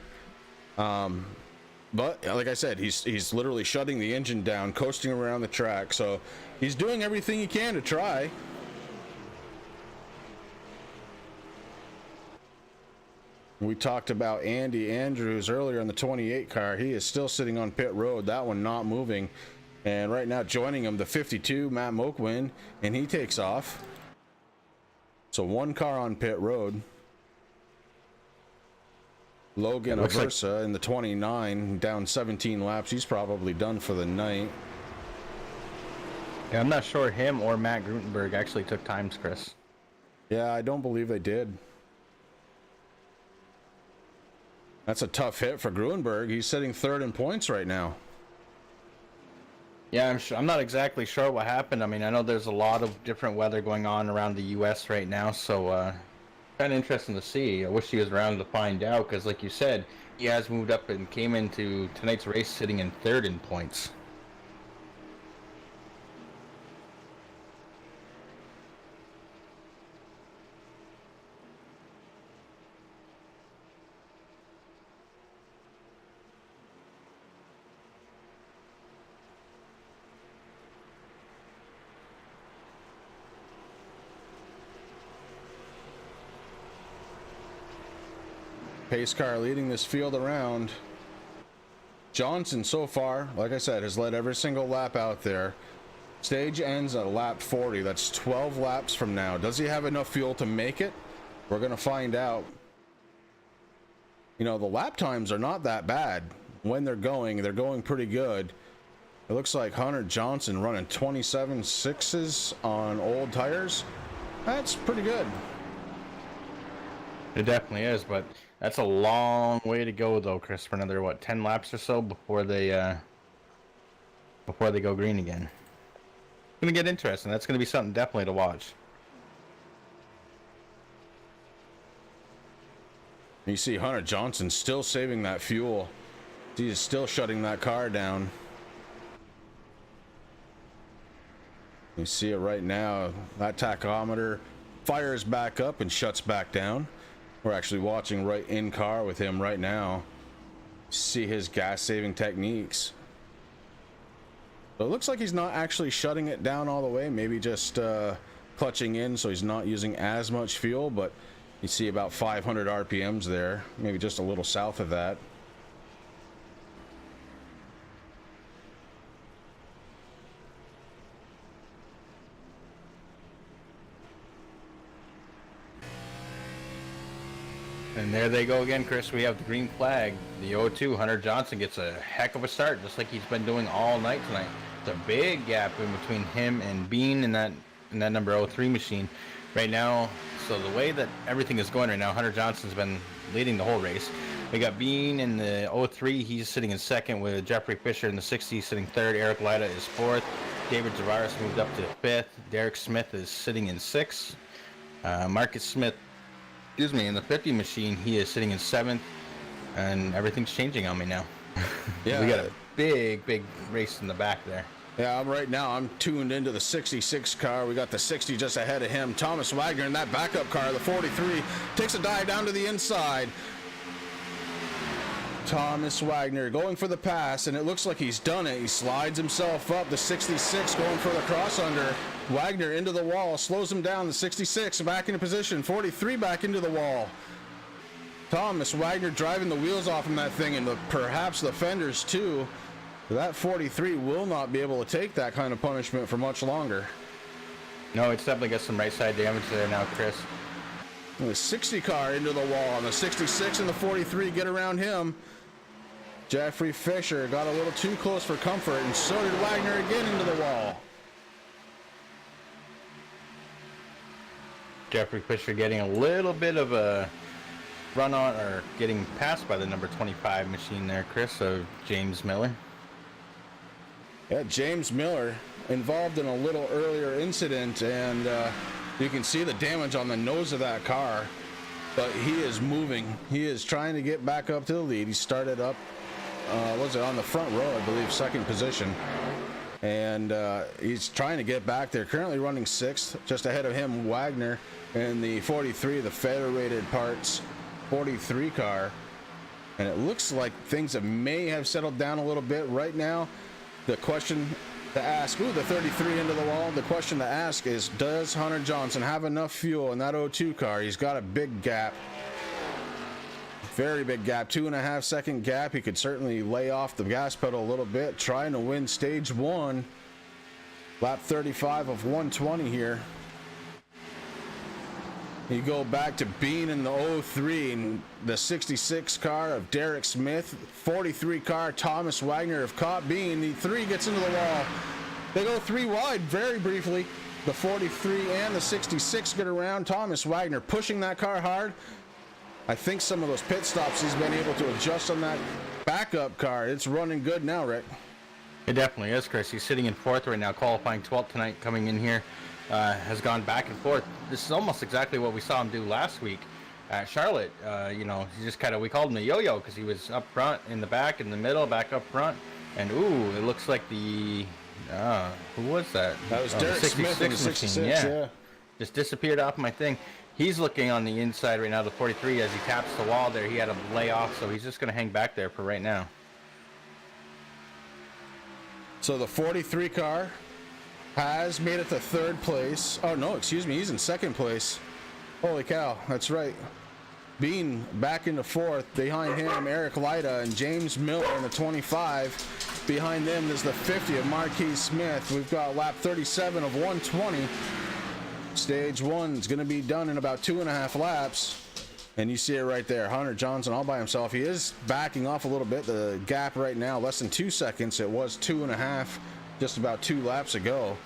But like I said, he's literally shutting the engine down, coasting around the track. So he's doing everything he can to try. We talked about Andy Andrews earlier in the 28 car. He is still sitting on pit road. That one not moving. And right now joining him, the 52, Matt Moquin, and he takes off. So 1 car on pit road. Logan Aversa in the 29, down 17 laps. He's probably done for the night. Yeah, I'm not sure him or Matt Grutenberg actually took times, Chris. Yeah, I don't believe they did. That's a tough hit for Gruenberg. He's sitting 3rd in points right now. Yeah, I'm not exactly sure what happened. I mean, I know there's a lot of different weather going on around the U.S. right now, so kind of interesting to see. I wish he was around to find out, because like you said, he has moved up and came into tonight's race sitting in 3rd in points. Pace car leading this field around. Johnson so far, like I said, has led every single lap out there. Stage ends at lap 40. That's 12 laps from now. Does he have enough fuel to make it? We're going to find out. You know, the lap times are not that bad. When they're going pretty good. It looks like Hunter Johnson running 27.6s on old tires. That's pretty good. It definitely is, but that's a long way to go, though, Chris, for another, what, 10 laps or so before they go green again. It's going to get interesting. That's going to be something definitely to watch. You see Hunter Johnson still saving that fuel. He is still shutting that car down. You see it right now. That tachometer fires back up and shuts back down. We're actually watching right in car with him right now. See his gas saving techniques. So it looks like he's not actually shutting it down all the way. Maybe just clutching in so he's not using as much fuel, but you see about 500 RPMs there. Maybe just a little south of that. And there they go again, Chris. We have the green flag. The 0-2, Hunter Johnson gets a heck of a start, just like he's been doing all night tonight. It's a big gap in between him and Bean in that number 03 machine right now. So the way that everything is going right now, Hunter Johnson's been leading the whole race. We got Bean in the 03. He's sitting in 2nd with Jeffrey Fisher in the 60, sitting 3rd. Eric Lyda is 4th. David Zavaris moved up to 5th. Derek Smith is sitting in 6th. Marcus Smith, in the 50 machine, he is sitting in 7th. And everything's changing on me now. Yeah, we got a big race in the back there. Yeah, I'm tuned into the 66 car. We got the 60 just ahead of him. Thomas Wagner in that backup car, the 43, takes a dive down to the inside. Thomas Wagner going for the pass, and it looks like he's done it. He slides himself up. The 66 going for the cross under. Wagner into the wall, slows him down. The 66 back into position. 43 back into the wall. Thomas Wagner driving the wheels off him that thing, and perhaps the fenders too. That 43 will not be able to take that kind of punishment for much longer. No, it's definitely got some right side damage there now, Chris. The 60 car into the wall, and the 66 and the 43 get around him. Jeffrey Fisher got a little too close for comfort, and so did Wagner again into the wall. Jeffrey Fisher getting a little bit of a run on, or getting passed by the number 25 machine there, Chris, of James Miller. Yeah, James Miller involved in a little earlier incident, and you can see the damage on the nose of that car, but he is moving. He is trying to get back up to the lead. He started up, on the front row, I believe, 2nd position, and he's trying to get back there. Currently running 6th, just ahead of him, Wagner, and the 43, the federated parts 43 car, and it looks like things may have settled down a little bit right now. The question to ask, the 33 into the wall. The question to ask is, does Hunter Johnson have enough fuel in that 02 car? He's got a big gap, very big gap, 2.5 second gap. He could certainly lay off the gas pedal a little bit, trying to win stage 1, lap 35 of 120 here. You go back to Bean in the 03, and the 66 car of Derek Smith, 43 car Thomas Wagner have caught Bean. The 3 gets into the wall. They go 3 wide very briefly. The 43 and the 66 get around. Thomas Wagner pushing that car hard. I think some of those pit stops he's been able to adjust on that backup car. It's running good now, Rick. It definitely is, Chris. He's sitting in 4th right now, qualifying 12th tonight, coming in here. Has gone back and forth. This is almost exactly what we saw him do last week at Charlotte. He just we called him a yo-yo because he was up front, in the back, in the middle, back up front. And it looks like who was that? That was Derek Smith in the 66, yeah. Just disappeared off my thing. He's looking on the inside right now, the 43, as he taps the wall there. He had a lay off, so he's just going to hang back there for right now. So the 43 car has made it to 3rd place. Oh, no, excuse me. He's in 2nd place. Holy cow. That's right. Bean back into 4th. Behind him, Eric Lyda and James Miller in the 25. Behind them is the 50 of Marquis Smith. We've got lap 37 of 120. Stage 1 is going to be done in about 2.5 laps. And you see it right there. Hunter Johnson all by himself. He is backing off a little bit. The gap right now, less than 2 seconds. It was 2.5 just about 2 laps ago.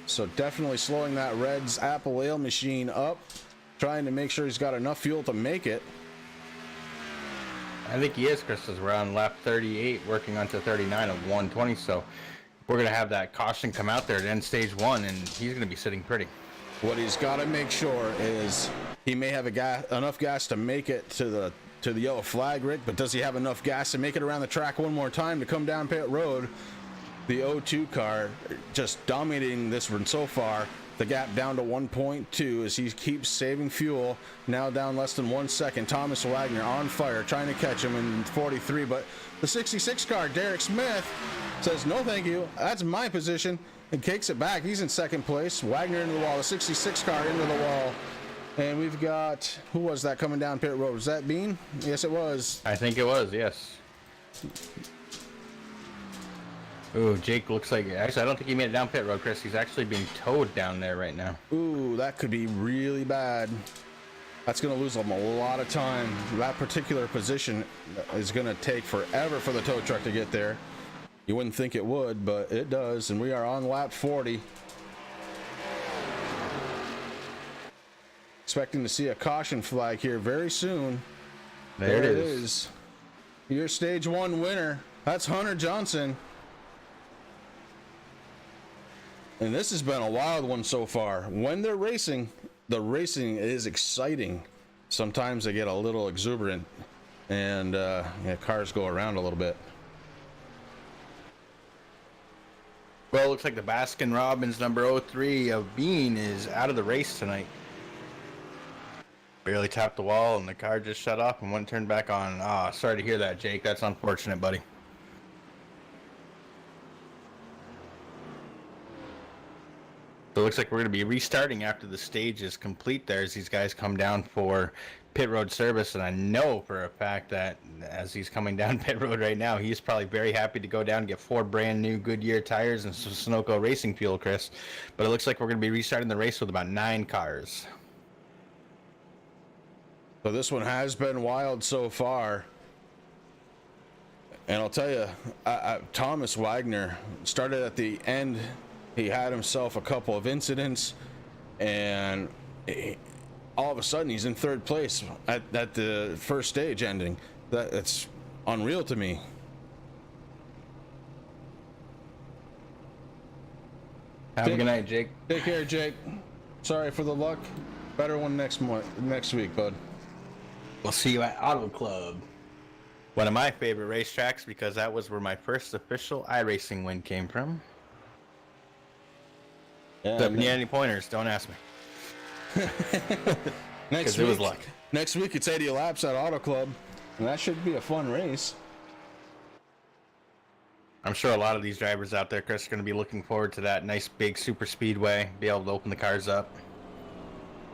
So definitely slowing that Reds Apple Ale machine up, trying to make sure he's got enough fuel to make it. I think he is, Chris, as we're on lap 38, working onto 39 of 120. So we're going to have that caution come out there to end stage 1, and he's going to be sitting pretty. What he's got to make sure is he may have enough gas to make it to the yellow flag, Rick, but does he have enough gas to make it around the track one more time to come down pit road? The 02 car just dominating this run so far. The gap down to 1.2 as he keeps saving fuel. Now down less than 1 second. Thomas Wagner on fire, trying to catch him in 43. But the 66 car, Derek Smith, says, no thank you. That's my position. And kicks it back. He's in 2nd place. Wagner into the wall. The 66 car into the wall. And we've got, who was that coming down pit road? Was that Bean? Yes, it was. I think it was, yes. Ooh, Jake looks like, actually, I don't think he made it down pit road, Chris. He's actually being towed down there right now. Ooh, that could be really bad. That's going to lose him a lot of time. That particular position is going to take forever for the tow truck to get there. You wouldn't think it would, but it does. And we are on lap 40. Expecting to see a caution flag here very soon. There it is. Your stage 1 winner. That's Hunter Johnson. And this has been a wild one so far. When they're racing, the racing is exciting. Sometimes they get a little exuberant, and cars go around a little bit. Well, it looks like the Baskin Robbins number 03 of Bean is out of the race tonight. Barely tapped the wall and the car just shut off and wouldn't turn back on. Ah, sorry to hear that, Jake. That's unfortunate, buddy. So it looks like we're going to be restarting after the stage is complete there as these guys come down for pit road service. And I know for a fact that as he's coming down pit road right now, he's probably very happy to go down and get 4 brand new Goodyear tires and some Sunoco racing fuel, Chris. But it looks like we're going to be restarting the race with about 9 cars. So this one has been wild so far. And I'll tell you, Thomas Wagner started at the end. He had himself a couple of incidents, and all of a sudden he's in 3rd place at the first stage ending. That's unreal to me. Have a good night, Jake. Take care, Jake. Sorry for the luck. Better one next week, bud. We'll see you at Auto Club. One of my favorite racetracks because that was where my first official iRacing win came from. Yeah, So if you need any pointers, don't ask me. Next week, it was luck. Next week it's 80 laps at Auto Club, and that should be a fun race. I'm sure a lot of these drivers out there, Chris, are going to be looking forward to that nice big super speedway, be able to open the cars up.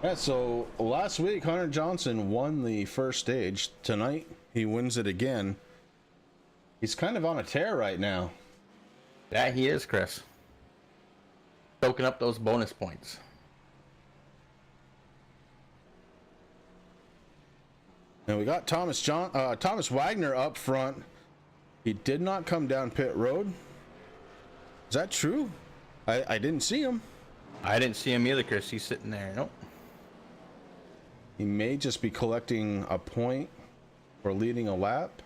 Yeah, so last week Hunter Johnson won the first stage. Tonight he wins it again. He's kind of on a tear right now. That he is, Chris. Soaking up those bonus points. And we got Thomas Wagner up front. He did not come down pit road. Is that true? I didn't see him. I didn't see him either, Chris. He's sitting there. Nope. He may just be collecting a point for leading a lap.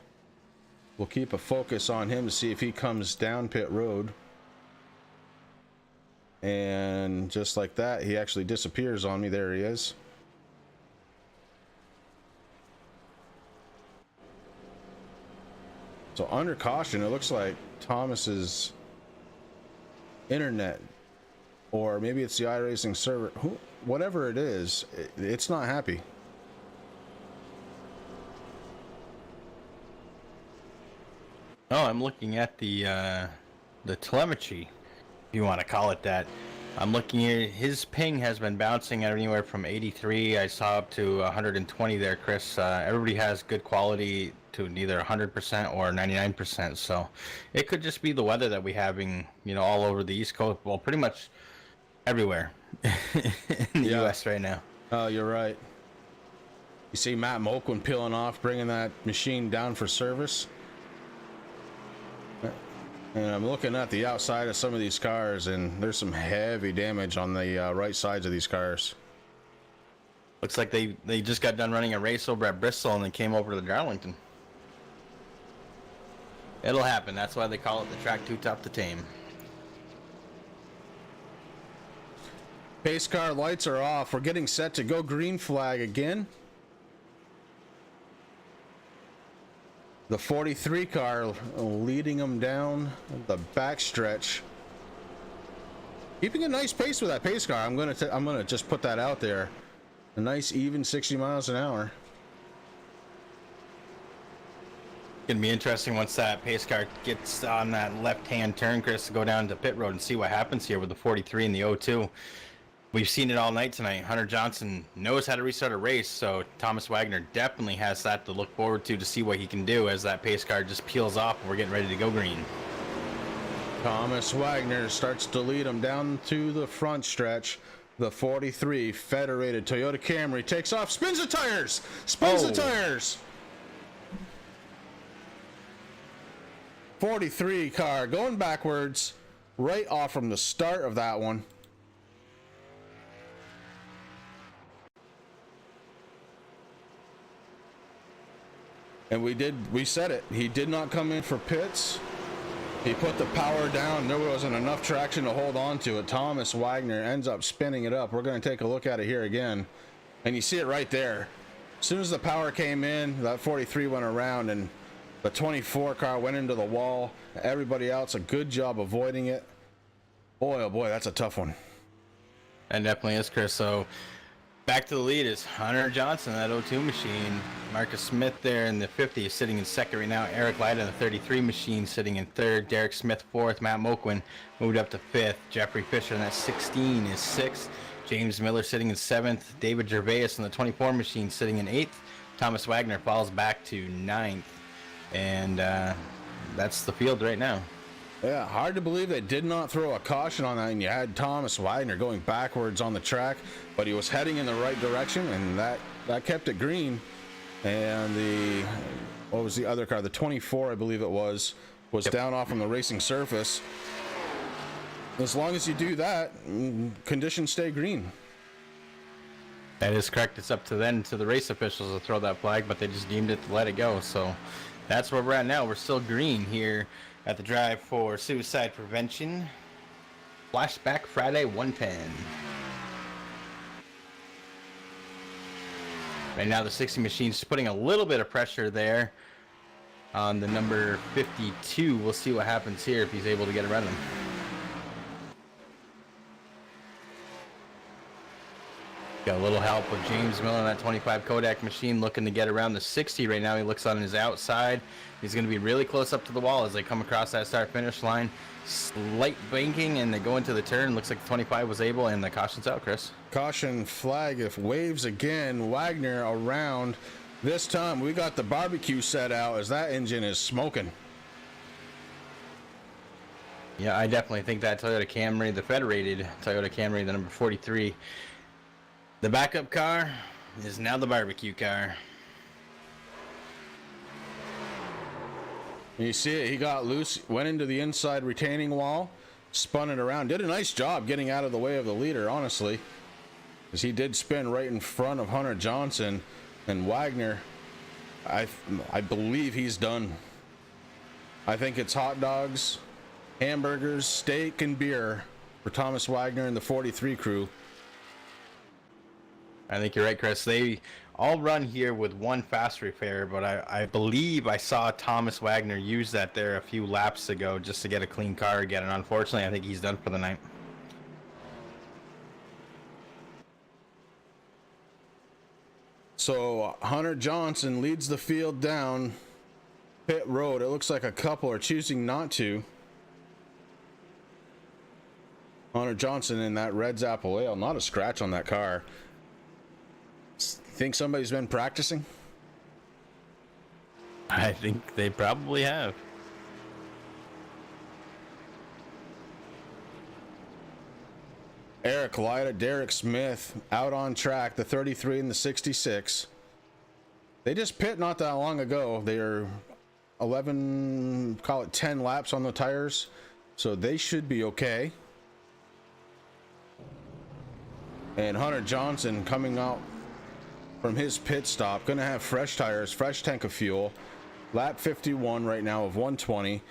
We'll keep a focus on him to see if he comes down pit road. And just like that, he actually disappears on me. There he is. So under caution, it looks like Thomas's internet, or maybe it's the iRacing server, whatever it is, it's not happy. Oh, I'm looking at the telemetry, if you want to call it that. I'm looking here. His ping has been bouncing at anywhere from 83. I saw up to 120 there, Chris. Everybody has good quality to either 100% or 99%. So it could just be the weather that we're having, all over the East Coast. Well, pretty much everywhere in the U.S. right now. Oh, you're right. You see Matt Moquin peeling off, bringing that machine down for service. And I'm looking at the outside of some of these cars, and there's some heavy damage on the right sides of these cars. Looks like they just got done running a race over at Bristol and then came over to Darlington. It'll happen. That's why they call it the track too tough to tame. Pace car lights are off. We're getting set to go green flag again. The 43 car leading them down the backstretch. Keeping a nice pace with that pace car. I'm gonna just put that out there. A nice even 60 miles an hour. Gonna be interesting once that pace car gets on that left-hand turn, Chris, to go down to pit road and see what happens here with the 43 and the 02. We've seen it all night tonight. Hunter Johnson knows how to restart a race, so Thomas Wagner definitely has that to look forward to see what he can do as that pace car just peels off and we're getting ready to go green. Thomas Wagner starts to lead him down to the front stretch. The 43 Federated Toyota Camry takes off, spins the tires, the tires. 43 car going backwards right off from the start of that one. And we said it. He did not come in for pits. He put the power down. There wasn't enough traction to hold on to it. Thomas Wagner ends up spinning it up. We're going to take a look at it here again. And you see it right there. As soon as the power came in, that 43 went around and the 24 car went into the wall. Everybody else, a good job avoiding it. Boy, oh boy, that's a tough one. That definitely is, Chris. So back to the lead is Hunter Johnson, that 02 machine. Marcus Smith there in the 50 is sitting in second right now. Eric Light in the 33 machine sitting in third. Derek Smith fourth. Matt Moquin moved up to fifth. Jeffrey Fisher in that 16 is sixth. James Miller sitting in seventh. David Gervais in the 24 machine sitting in eighth. Thomas Wagner falls back to ninth. And that's the field right now. Yeah, hard to believe they did not throw a caution on that, and you had Thomas Wagner going backwards on the track, but he was heading in the right direction, and that kept it green. And what was the other car? The 24, I believe it was down off on the racing surface. As long as you do that, conditions stay green. That is correct. It's up to the race officials to throw that flag, but they just deemed it to let it go. So that's where we're at now. We're still green here at the drive for suicide prevention. Flashback Friday 110. Right now the 60 machine's putting a little bit of pressure there on the number 52. We'll see what happens here if he's able to get around him. Got a little help with James Miller on that 25 Kodak machine looking to get around the 60 right now. He looks on his outside. He's going to be really close up to the wall as they come across that start-finish line. Slight banking, and they go into the turn. Looks like the 25 was able, and the caution's out, Chris. Caution flag if waves again. Wagner around. This time we got the barbecue set out as that engine is smoking. Yeah, I definitely think that Toyota Camry, the federated Toyota Camry, the number 43, the backup car is now the barbecue car. You see it, he got loose, went into the inside retaining wall, spun it around, did a nice job getting out of the way of the leader, honestly, because he did spin right in front of Hunter Johnson. And Wagner, I believe he's done. I think it's hot dogs, hamburgers, steak, and beer for Thomas Wagner and the 43 crew. I think you're right, Chris. They all run here with one fast repair, but I believe I saw Thomas Wagner use that there a few laps ago just to get a clean car again, and unfortunately I think he's done for the night. So Hunter Johnson leads the field down pit road. It looks like a couple are choosing not to. Hunter Johnson in that Red's Apple Ale, not a scratch on that car. Think somebody's been practicing? I think they probably have. Eric Lyda, Derek Smith out on track, the 33 and the 66. They just pit not that long ago. They're 11, call it 10 laps on the tires, so they should be okay. And Hunter Johnson coming out from his pit stop, gonna have fresh tires, fresh tank of fuel. Lap 51 right now of 120.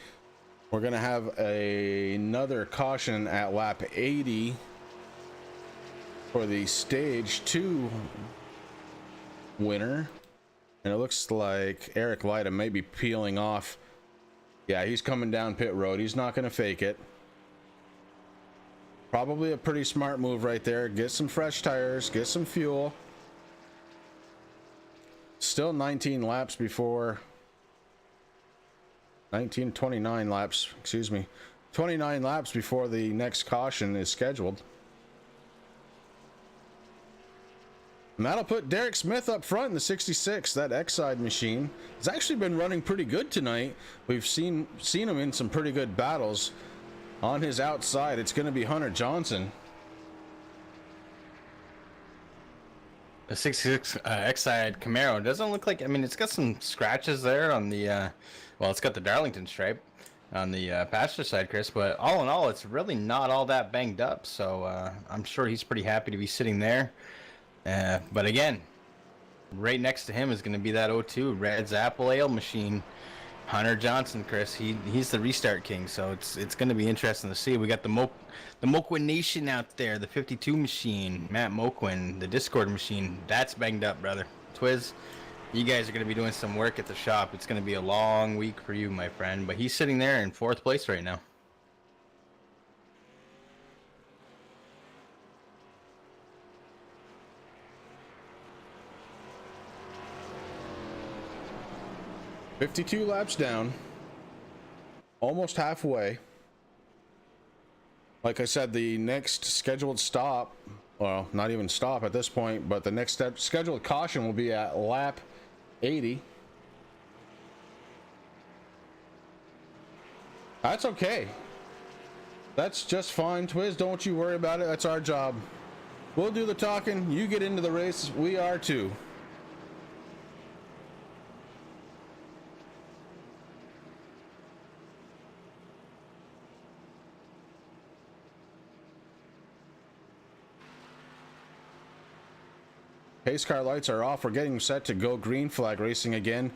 We're gonna have another caution at lap 80 for the stage 2 winner, and it looks like Eric Lyda may be peeling off. Yeah, he's coming down pit road. He's not gonna fake it. Probably a pretty smart move right there. Get some fresh tires, get some fuel. Still 19 laps before 29 laps, excuse me, 29 laps before the next caution is scheduled. And that'll put Derek Smith up front in the 66. That X-Side machine has actually been running pretty good tonight. We've seen him in some pretty good battles. On his outside, it's going to be Hunter Johnson. The 66 X-Side Camaro doesn't look like, I mean, it's got some scratches there on the, well, it's got the Darlington stripe on the passenger side, Chris, but all in all, it's really not all that banged up, so I'm sure he's pretty happy to be sitting there. But again, right next to him is going to be that 02 Red's Apple Ale machine, Hunter Johnson, Chris, he's the restart king, so it's going to be interesting to see. We got the Moquin Nation out there, the 52 machine, Matt Moquin, the Discord machine. That's banged up, brother. Twiz, you guys are going to be doing some work at the shop. It's going to be a long week for you, my friend. But he's sitting there in 4th place right now. $52 laps down, almost halfway. Like I said, the next scheduled stop, well, not even stop at this point, but the next scheduled caution will be at lap 80. That's okay. That's just fine. Twiz, don't you worry about it. That's our job. We'll do the talking. You get into the race. We are too. Pace car lights are off. We're getting set to go green flag racing again.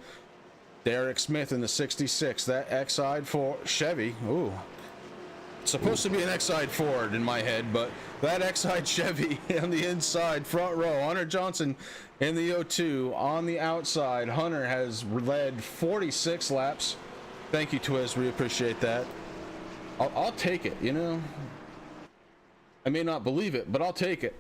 Derek Smith in the 66. That X-side for Chevy. Ooh. It's supposed to be an X-side Ford in my head, but that X-side Chevy on the inside, front row. Hunter Johnson in the O2 on the outside. Hunter has led 46 laps. Thank you, Twiz. We appreciate that. I'll take it, you know. I may not believe it, but I'll take it.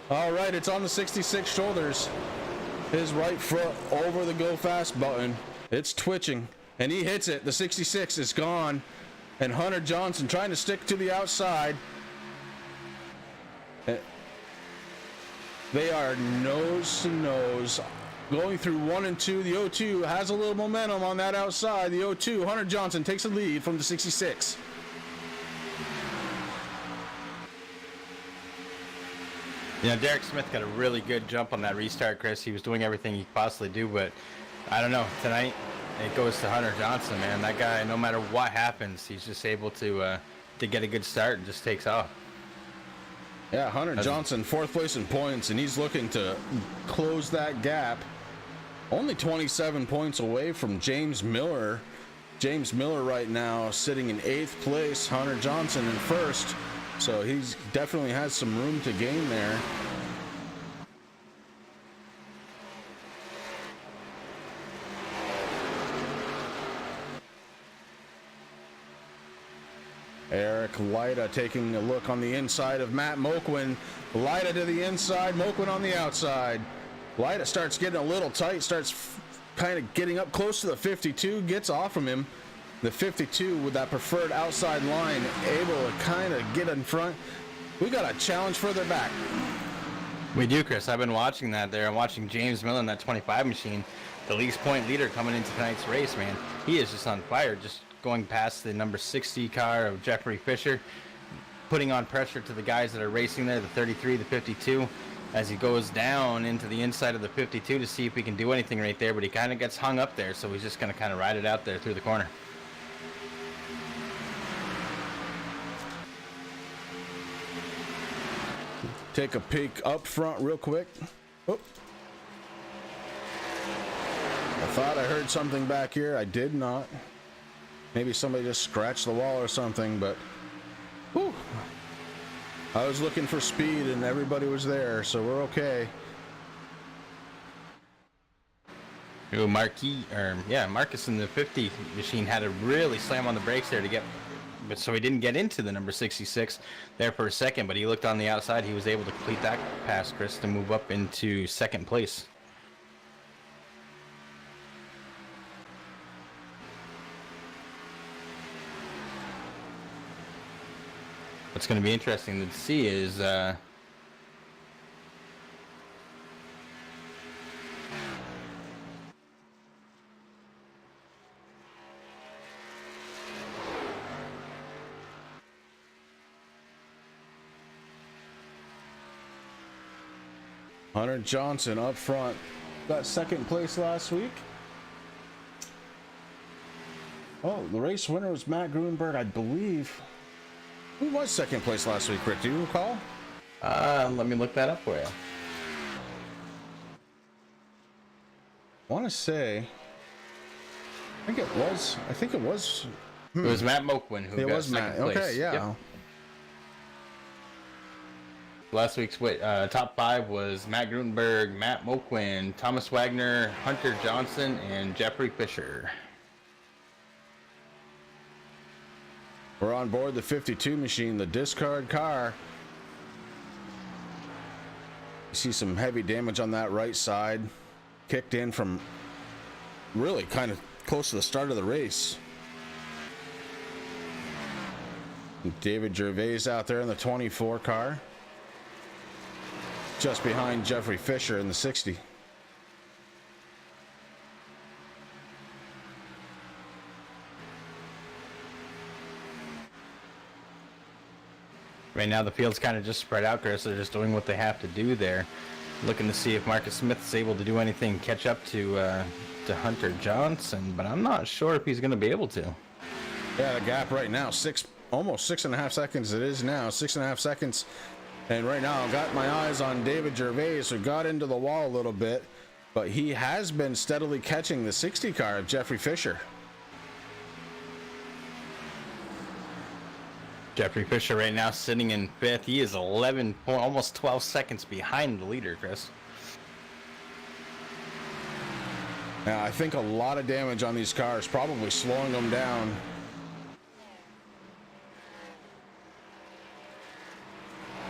All right, it's on the 66 shoulders. His right foot over the go fast button. It's twitching, and he hits it. The 66 is gone, and Hunter Johnson trying to stick to the outside. They are nose to nose. Going through 1 and 2, the O2 has a little momentum on that outside. The O2, Hunter Johnson takes a lead from the 66. You know, Derek Smith got a really good jump on that restart, Chris. He was doing everything he could possibly do, but I don't know. Tonight, it goes to Hunter Johnson, man. That guy, no matter what happens, he's just able to get a good start and just takes off. Yeah, Hunter Johnson, 4th place in points, and he's looking to close that gap. Only 27 points away from James Miller. James Miller right now sitting in 8th place. Hunter Johnson in 1st. So he's definitely has some room to gain there. Eric Lyda taking a look on the inside of Matt Moquin. Lyda to the inside, Moquin on the outside. Lyda starts getting a little tight, starts kind of getting up close to the 52, gets off from him. The 52 with that preferred outside line, able to kind of get in front. We got a challenge further back. We do, Chris. I've been watching that there. I'm watching James Miller in that 25 machine, the league's point leader coming into tonight's race, man. He is just on fire, just going past the number 60 car of Jeffrey Fisher, putting on pressure to the guys that are racing there, the 33, the 52, as he goes down into the inside of the 52 to see if he can do anything right there, but he kind of gets hung up there, so he's just going to kind of ride it out there through the corner. Take a peek up front real quick. Oh. I thought I heard something back here. I did not. Maybe somebody just scratched the wall or something, but whew. I was looking for speed and everybody was there, so we're okay. Ooh, Marcus in the 50 machine had to really slam on the brakes there to get, but so he didn't get into the number 66 there for a second, but he looked on the outside. He was able to complete that pass, Chris, to move up into 2nd place. What's going to be interesting to see is Hunter Johnson up front. Got 2nd place last week. Oh, the race winner was Matt Grunberg, I believe. Who was 2nd place last week, Rick? Do you recall? Let me look that up for you. I want to say, I think it was. It was Matt Moquin who got second place. Okay, yeah. Yep. Last week's top 5 was Matt Grutenberg, Matt Moquin, Thomas Wagner, Hunter Johnson, and Jeffrey Fisher. We're on board the 52 machine, the discard car. You see some heavy damage on that right side. Kicked in from really kind of close to the start of the race. David Gervais out there in the 24 car. Just behind Jeffrey Fisher in the 60. Right now the field's kind of just spread out, Chris. They're just doing what they have to do there. Looking to see if Marcus Smith's able to do anything, catch up to Hunter Johnson, but I'm not sure if he's going to be able to. Yeah, the gap right now, almost 6.5 seconds. It is now 6.5 seconds. And right now, I've got my eyes on David Gervais, who got into the wall a little bit, but he has been steadily catching the 60 car of Jeffrey Fisher. Jeffrey Fisher right now sitting in 5th. He is almost 12 seconds behind the leader, Chris. Now, I think a lot of damage on these cars, probably slowing them down.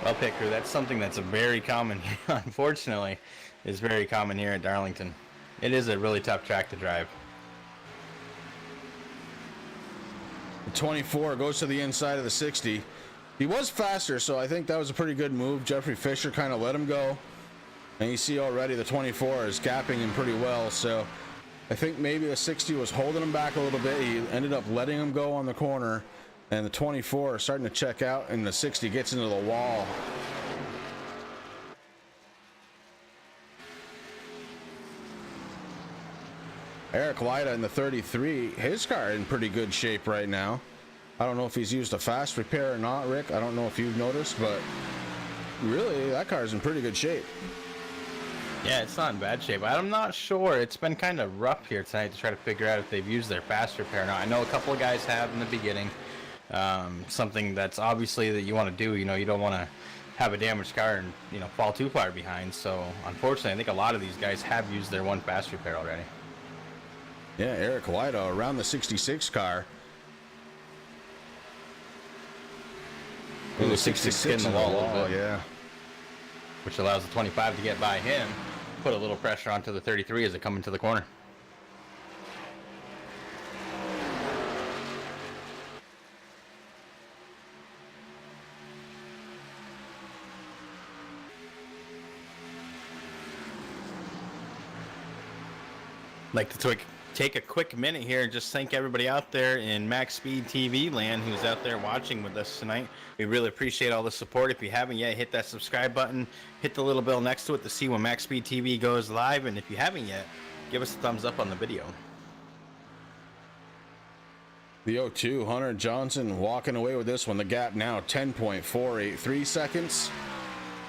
Well, Picker, that's something that's very common, unfortunately, is very common here at Darlington. It is a really tough track to drive. The 24 goes to the inside of the 60. He was faster, so I think that was a pretty good move. Jeffrey Fisher kind of let him go. And you see already the 24 is gapping him pretty well, so I think maybe the 60 was holding him back a little bit. He ended up letting him go on the corner, and the 24 is starting to check out, and the 60 gets into the wall. Eric Lyda in the 33, his car in pretty good shape right now. I don't know if he's used a fast repair or not, Rick. I don't know if you've noticed, but really, that car's in pretty good shape. Yeah, it's not in bad shape. I'm not sure. It's been kind of rough here tonight to try to figure out if they've used their fast repair or not. I know a couple of guys have in the beginning. Something that's obviously that you want to do. You know, you don't want to have a damaged car and, you know, fall too far behind. So, unfortunately, I think a lot of these guys have used their one fast repair already. Yeah, Eric Lyda around the 66 car. Ooh, the 66 in the wall a little bit. Yeah. Which allows the 25 to get by him. Put a little pressure onto the 33 as it comes into the corner. Like to take a quick minute here and just thank everybody out there in MaxSpeedTV land who's out there watching with us tonight. We really appreciate all the support. If you haven't yet, hit that subscribe button, hit the little bell next to it to see when MaxSpeedTV goes live, and if you haven't yet, give us a thumbs up on the video. The 02, Hunter Johnson walking away with this one. The gap now 10.483 seconds.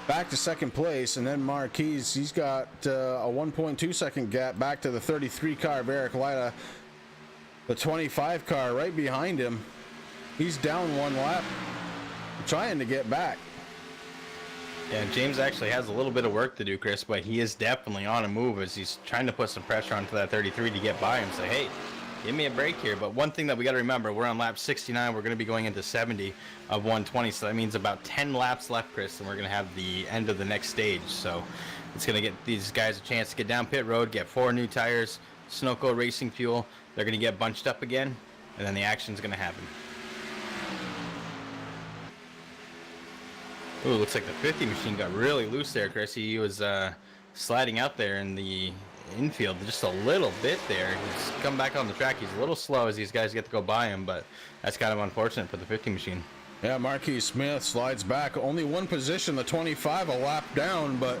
Back to second place, and then Marquise, he's got a 1.2 second gap back to the 33 car of Eric Lyda. The 25 car right behind him. He's down one lap, trying to get back. Yeah, James actually has a little bit of work to do, Chris, but he is definitely on a move as he's trying to put some pressure onto that 33 to get by him. Say, hey, give me a break here. But one thing that we got to remember, we're on lap 69. We're going to be going into 70 of 120. So that means about 10 laps left, Chris, and we're going to have the end of the next stage. So it's going to get these guys a chance to get down pit road, get 4 new tires, Sunoco racing fuel. They're going to get bunched up again, and then the action's going to happen. Ooh, looks like the 50 machine got really loose there, Chris. He was sliding out there in the infield just a little bit there. He's come back on the track. He's a little slow as these guys get to go by him, but that's kind of unfortunate for the 50 machine. Yeah, Marquis Smith slides back. Only one position, the 25, a lap down, but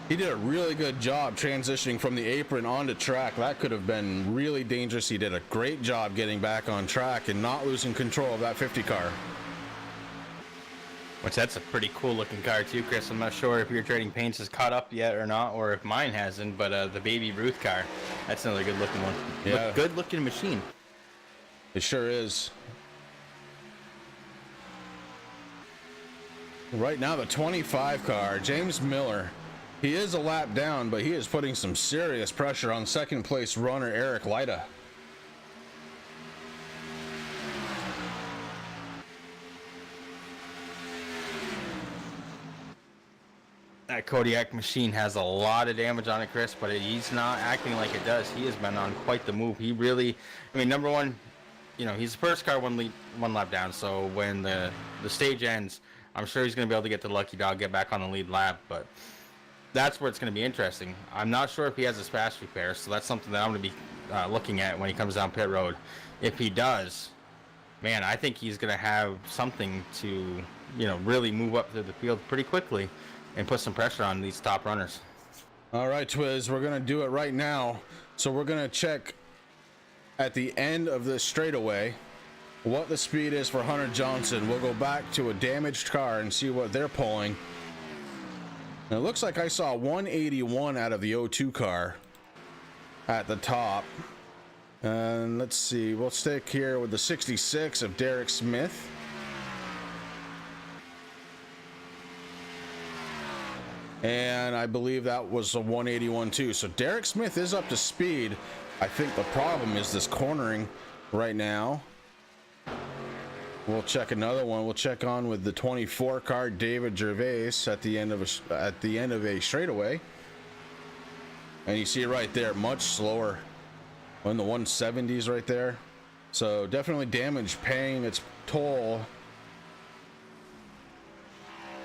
he did a really good job transitioning from the apron onto track. That could have been really dangerous. He did a great job getting back on track and not losing control of that 50 car. Which that's a pretty cool looking car too, Chris. I'm not sure if your trading paints has caught up yet or not, or if mine hasn't, but the Baby Ruth car, that's another good looking one. Yeah. Good looking machine. It sure is. Right now, the 25 car, James Miller, he is a lap down, but he is putting some serious pressure on second place runner Eric Lyda. That Kodiak machine has a lot of damage on it, Chris, but he's not acting like it does. He has been on quite the move. He really, I mean, number one, you know, he's the first car one lap down, so when the stage ends, I'm sure he's going to be able to get the lucky dog, get back on the lead lap, but that's where it's going to be interesting. I'm not sure if he has his fast repair, so that's something that I'm going to be looking at when he comes down pit road. If he does, man, I think he's going to have something to, you know, really move up through the field pretty quickly and put some pressure on these top runners. All right, Twiz, we're going to do it right now. So we're going to check at the end of this straightaway what the speed is for Hunter Johnson. We'll go back to a damaged car and see what they're pulling. And it looks like I saw 181 out of the O2 car at the top. And let's see, we'll stick here with the 66 of Derek Smith. And I believe that was a 181 too. So Derek Smith is up to speed. I think the problem is this cornering right now. We'll check another one. We'll check on with the 24 car David Gervais at the end of a straightaway. And you see right there, much slower on the 170s right there. So definitely damage paying its toll.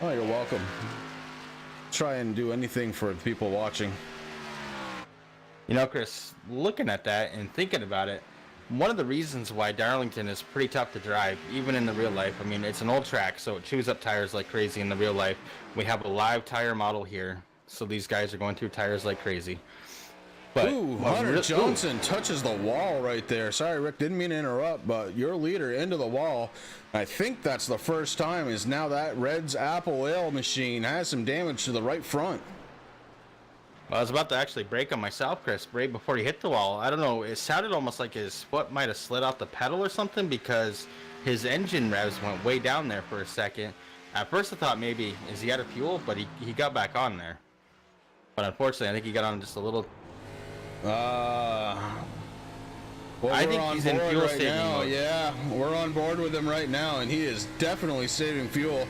Oh, you're welcome. Try and do anything for the people watching. You know, Chris, looking at that and thinking about it, one of the reasons why Darlington is pretty tough to drive, even in the real life, I mean, it's an old track, so it chews up tires like crazy in the real life. We have a live tire model here, so these guys are going through tires like crazy. But ooh, Hunter Johnson touches the wall right there. Sorry, Rick, didn't mean to interrupt, but your leader into the wall. I think that's the first time is now that Red's Apple Ale machine has some damage to the right front. Well, I was about to actually brake on myself, Chris, right before he hit the wall. I don't know, it sounded almost like his foot might have slid off the pedal or something because his engine revs went way down there for a second. At first I thought maybe, is he out of fuel? But he got back on there. But unfortunately, I think he got on just a little... Well, I think he's in fuel right saving now. mode. Yeah, we're on board with him right now, and he is definitely saving fuel.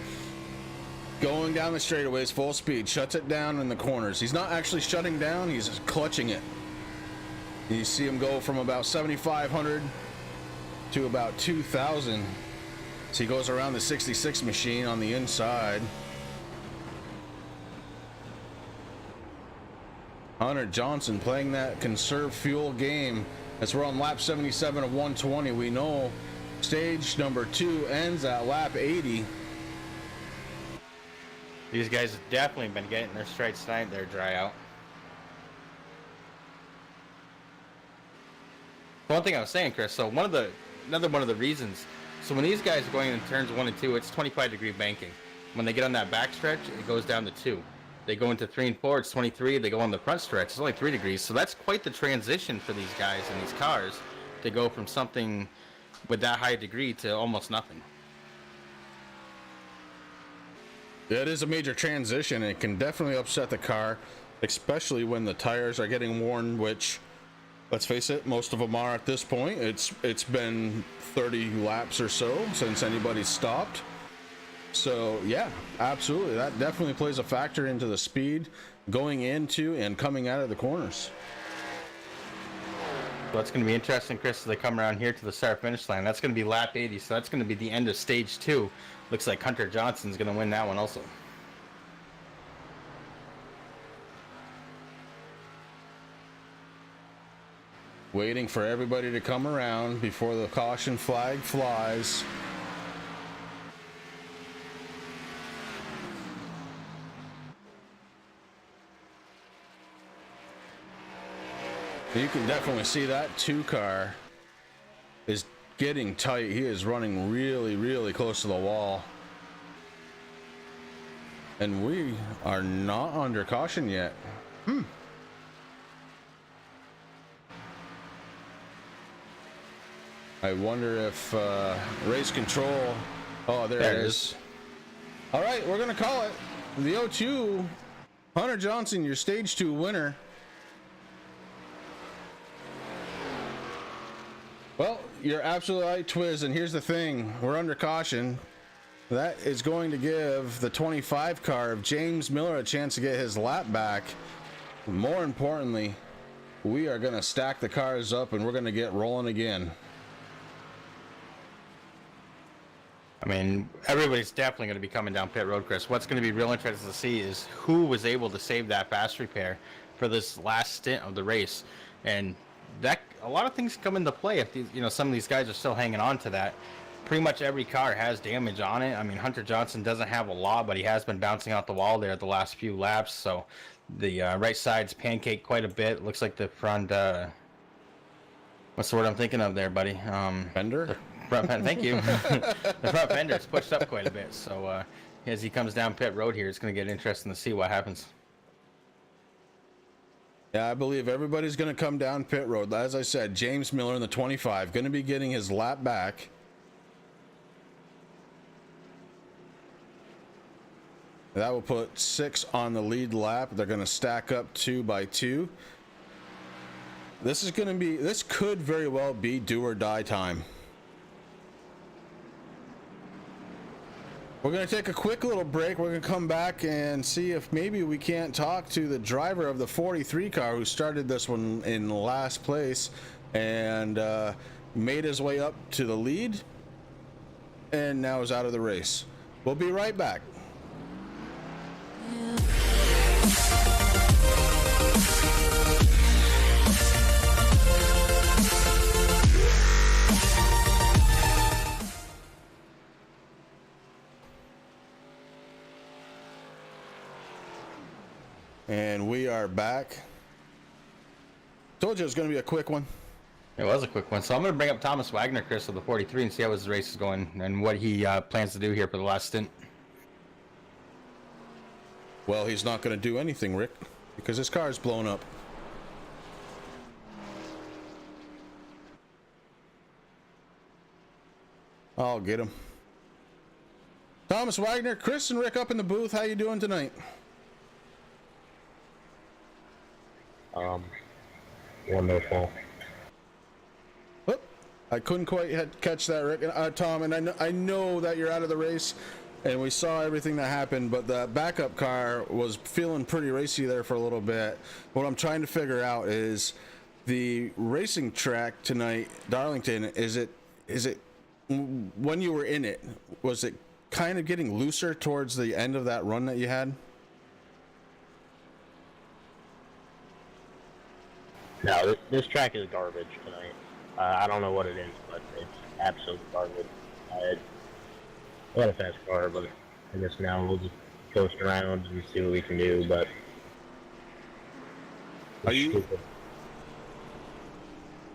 Going down the straightaways full speed, shuts it down in the corners. He's not actually shutting down, he's just clutching it. You see him go from about 7,500 to about 2,000. So he goes around the 66 machine on the inside. Hunter Johnson playing that conserve fuel game. As we're on lap 77 of 120, we know stage number 2 ends at lap 80. These guys have definitely been getting their stripes tonight. They're dry out. One thing I was saying, Chris, so another one of the reasons, so when these guys are going in turns 1 and 2, it's 25-degree banking. When they get on that back stretch, it goes down to 2. They go into 3 and 4, it's 23. They go on the front stretch, it's only 3 degrees. So that's quite the transition for these guys in these cars to go from something with that high degree to almost nothing. It is a major transition. It can definitely upset the car, especially when the tires are getting worn, which, let's face it, most of them are at this point. It's been 30 laps or so since anybody's stopped. So yeah, absolutely, that definitely plays a factor into the speed going into and coming out of the corners. So that's going to be interesting, Chris, as they come around here to the start finish line. That's going to be lap 80, so that's going to be the end of stage 2. Looks like Hunter Johnson's going to win that one also. Waiting for everybody to come around before the caution flag flies. You can definitely see that 2 car is getting tight. He is running really, really close to the wall. And we are not under caution yet. I wonder if race control. Oh, there it is. All right, we're gonna call it the O2. Hunter Johnson, your stage 2 winner. Well, you're absolutely right, Twiz. And here's the thing: we're under caution. That is going to give the 25 car of James Miller a chance to get his lap back. More importantly, we are going to stack the cars up and we're going to get rolling again. I mean, everybody's definitely going to be coming down pit road, Chris. What's going to be real interesting to see is who was able to save that fast repair for this last stint of the race. And that a lot of things come into play if these, some of these guys are still hanging on to that. Pretty much every car has damage on it. I mean, Hunter Johnson doesn't have a lot, but he has been bouncing out the wall there the last few laps. So the right side's pancaked quite a bit. Looks like the front, what's the word I'm thinking of there, buddy? Fender? Thank you. The front fender's pushed up quite a bit. So as he comes down pit road here, it's going to get interesting to see what happens. Yeah, I believe everybody's going to come down pit road. As I said, James Miller in the 25 going to be getting his lap back. That will put 6 on the lead lap. They're going to stack up 2 by 2. This could very well be do or die time. We're going to take a quick little break. We're going to come back and see if maybe we can't talk to the driver of the 43 car who started this one in last place and made his way up to the lead and now is out of the race. We'll be right back. And we are back. Told you it was going to be a quick one. It was a quick one. So I'm going to bring up Thomas Wagner, Chris, of the 43 and see how his race is going and what he plans to do here for the last stint. Well, he's not going to do anything, Rick, because his car is blown up. I'll get him. Thomas Wagner, Chris and Rick up in the booth. How you doing tonight? Wonderful. Whoop. I couldn't quite catch that, Rick. Tom, and I know that you're out of the race, and we saw everything that happened, but the backup car was feeling pretty racy there for a little bit. What I'm trying to figure out is the racing track tonight, Darlington, is it when you were in it, was it kind of getting looser towards the end of that run that you had? No, this track is garbage tonight. I don't know what it is, but it's absolute garbage. I had a fast car, but I guess now we'll just coast around and see what we can do, but...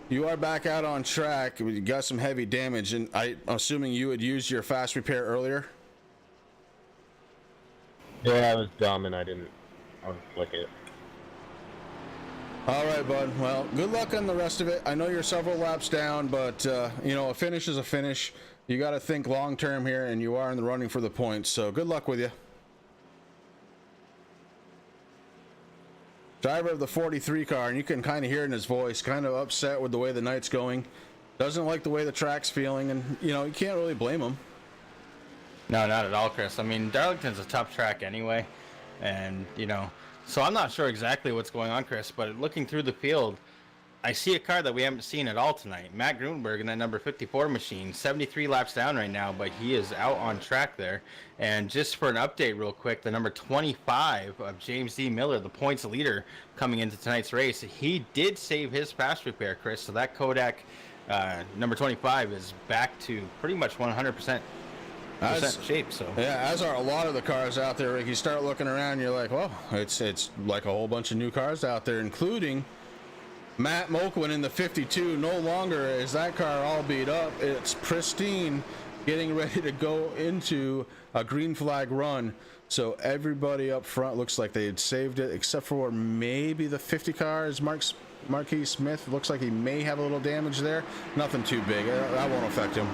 You are back out on track. You got some heavy damage, and I'm assuming you had used your fast repair earlier? Yeah, I was dumb and I didn't flick it. All right, bud. Well, good luck on the rest of it. I know you're several laps down, but, a finish is a finish. You got to think long-term here, and you are in the running for the points, so good luck with you. Driver of the 43 car, and you can kind of hear it in his voice, kind of upset with the way the night's going. Doesn't like the way the track's feeling, and, you can't really blame him. No, not at all, Chris. I mean, Darlington's a tough track anyway, and, so I'm not sure exactly what's going on, Chris, but looking through the field, I see a car that we haven't seen at all tonight. Matt Grunberg in that number 54 machine, 73 laps down right now, but he is out on track there. And just for an update real quick, the number 25 of James D. Miller, the points leader coming into tonight's race, he did save his fast repair, Chris, so that Kodak number 25 is back to pretty much 100% shape. So yeah, as are a lot of the cars out there. Rick, you start looking around, you're like, well, it's like a whole bunch of new cars out there, including Matt Moquin in the 52. No longer is that car all beat up. It's pristine. getting ready to go into a green flag run. So everybody up front looks like they had saved it, except for maybe the 50 car is Marquis Smith. Looks like he may have a little damage there. Nothing too big. That won't affect him.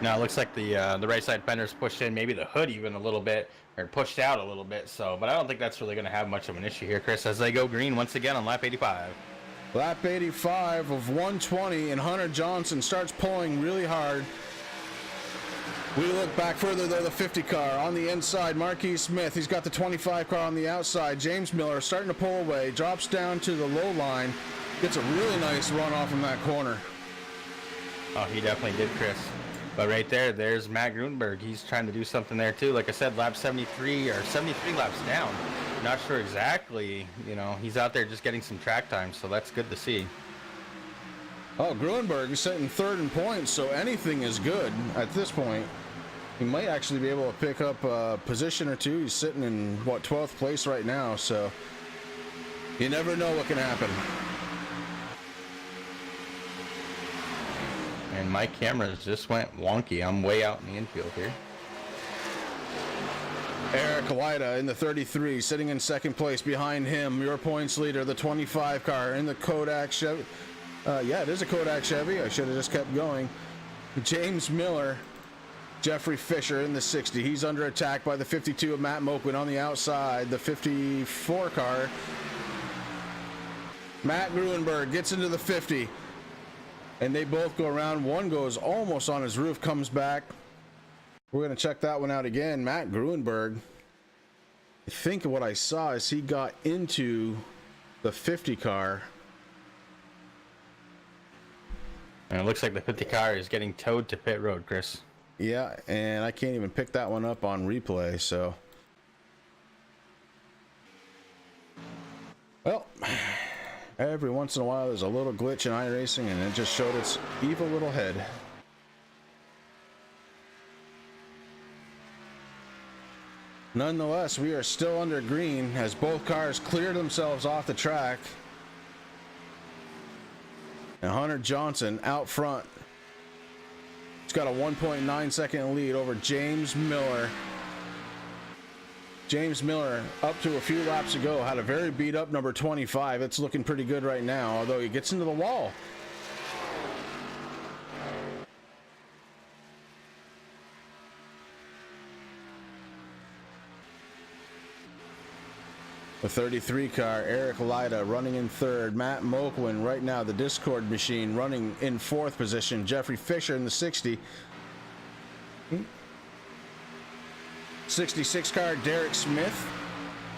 No, it looks like the right side fender's pushed in, maybe the hood even a little bit, or pushed out a little bit. So, but I don't think that's really going to have much of an issue here, Chris, as they go green once again on lap 85. Lap 85 of 120, and Hunter Johnson starts pulling really hard. We look back further, though, the 50 car on the inside, Marquis Smith. He's got the 25 car on the outside. James Miller starting to pull away, drops down to the low line, gets a really nice run off in that corner. Oh, he definitely did, Chris. But right there, there's Matt Grunberg. He's trying to do something there, too. Like I said, lap 73, or 73 laps down. Not sure exactly, you know, he's out there just getting some track time, so that's good to see. Oh, Grunberg is sitting third in points, so anything is good at this point. He might actually be able to pick up a position or two. He's sitting in, what, 12th place right now, so you never know what can happen. And my cameras just went wonky. I'm way out in the infield here. Eric Lyda in the 33, sitting in second place. Behind him, your points leader, the 25 car in the Kodak Chevy. Yeah, it is a Kodak Chevy. I should have just kept going. James Miller, Jeffrey Fisher in the 60. He's under attack by the 52 of Matt Moquin on the outside. The 54 car. Matt Gruenberg gets into the 50. And they both go around. One goes almost on his roof, comes back. We're going to check that one out again. Matt Gruenberg, I think what I saw is he got into the 50 car. And it looks like the 50 car is getting towed to pit road, Chris. Yeah, and I can't even pick that one up on replay, so. Well, every once in a while there's a little glitch in iRacing, and it just showed its evil little head. Nonetheless, we are still under green as both cars clear themselves off the track. And Hunter Johnson out front. He's got a 1.9 second lead over James Miller. James Miller, up to a few laps ago, had a very beat up number 25. It's looking pretty good right now, although he gets into the wall. The 33 car, Eric Lyda running in third. Matt Moquin right now, the Discord machine, running in fourth position. Jeffrey Fisher in the 60. 66 car, Derek Smith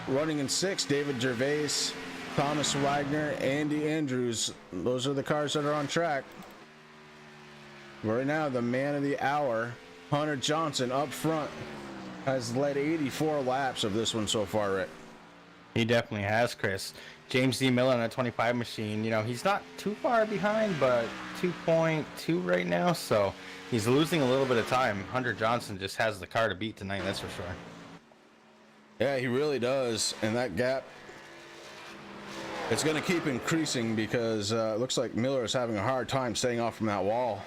running in sixth. David Gervais, Thomas Wagner, Andy Andrews. Those are the cars that are on track. Right now, the man of the hour, Hunter Johnson up front, has led 84 laps of this one so far, Rick. He definitely has, Chris. James D. Miller on a 25 machine, you know, he's not too far behind, but 2.2 right now, so he's losing a little bit of time. Hunter Johnson just has the car to beat tonight, that's for sure. Yeah, he really does, and that gap, it's going to keep increasing because it looks like Miller is having a hard time staying off from that wall.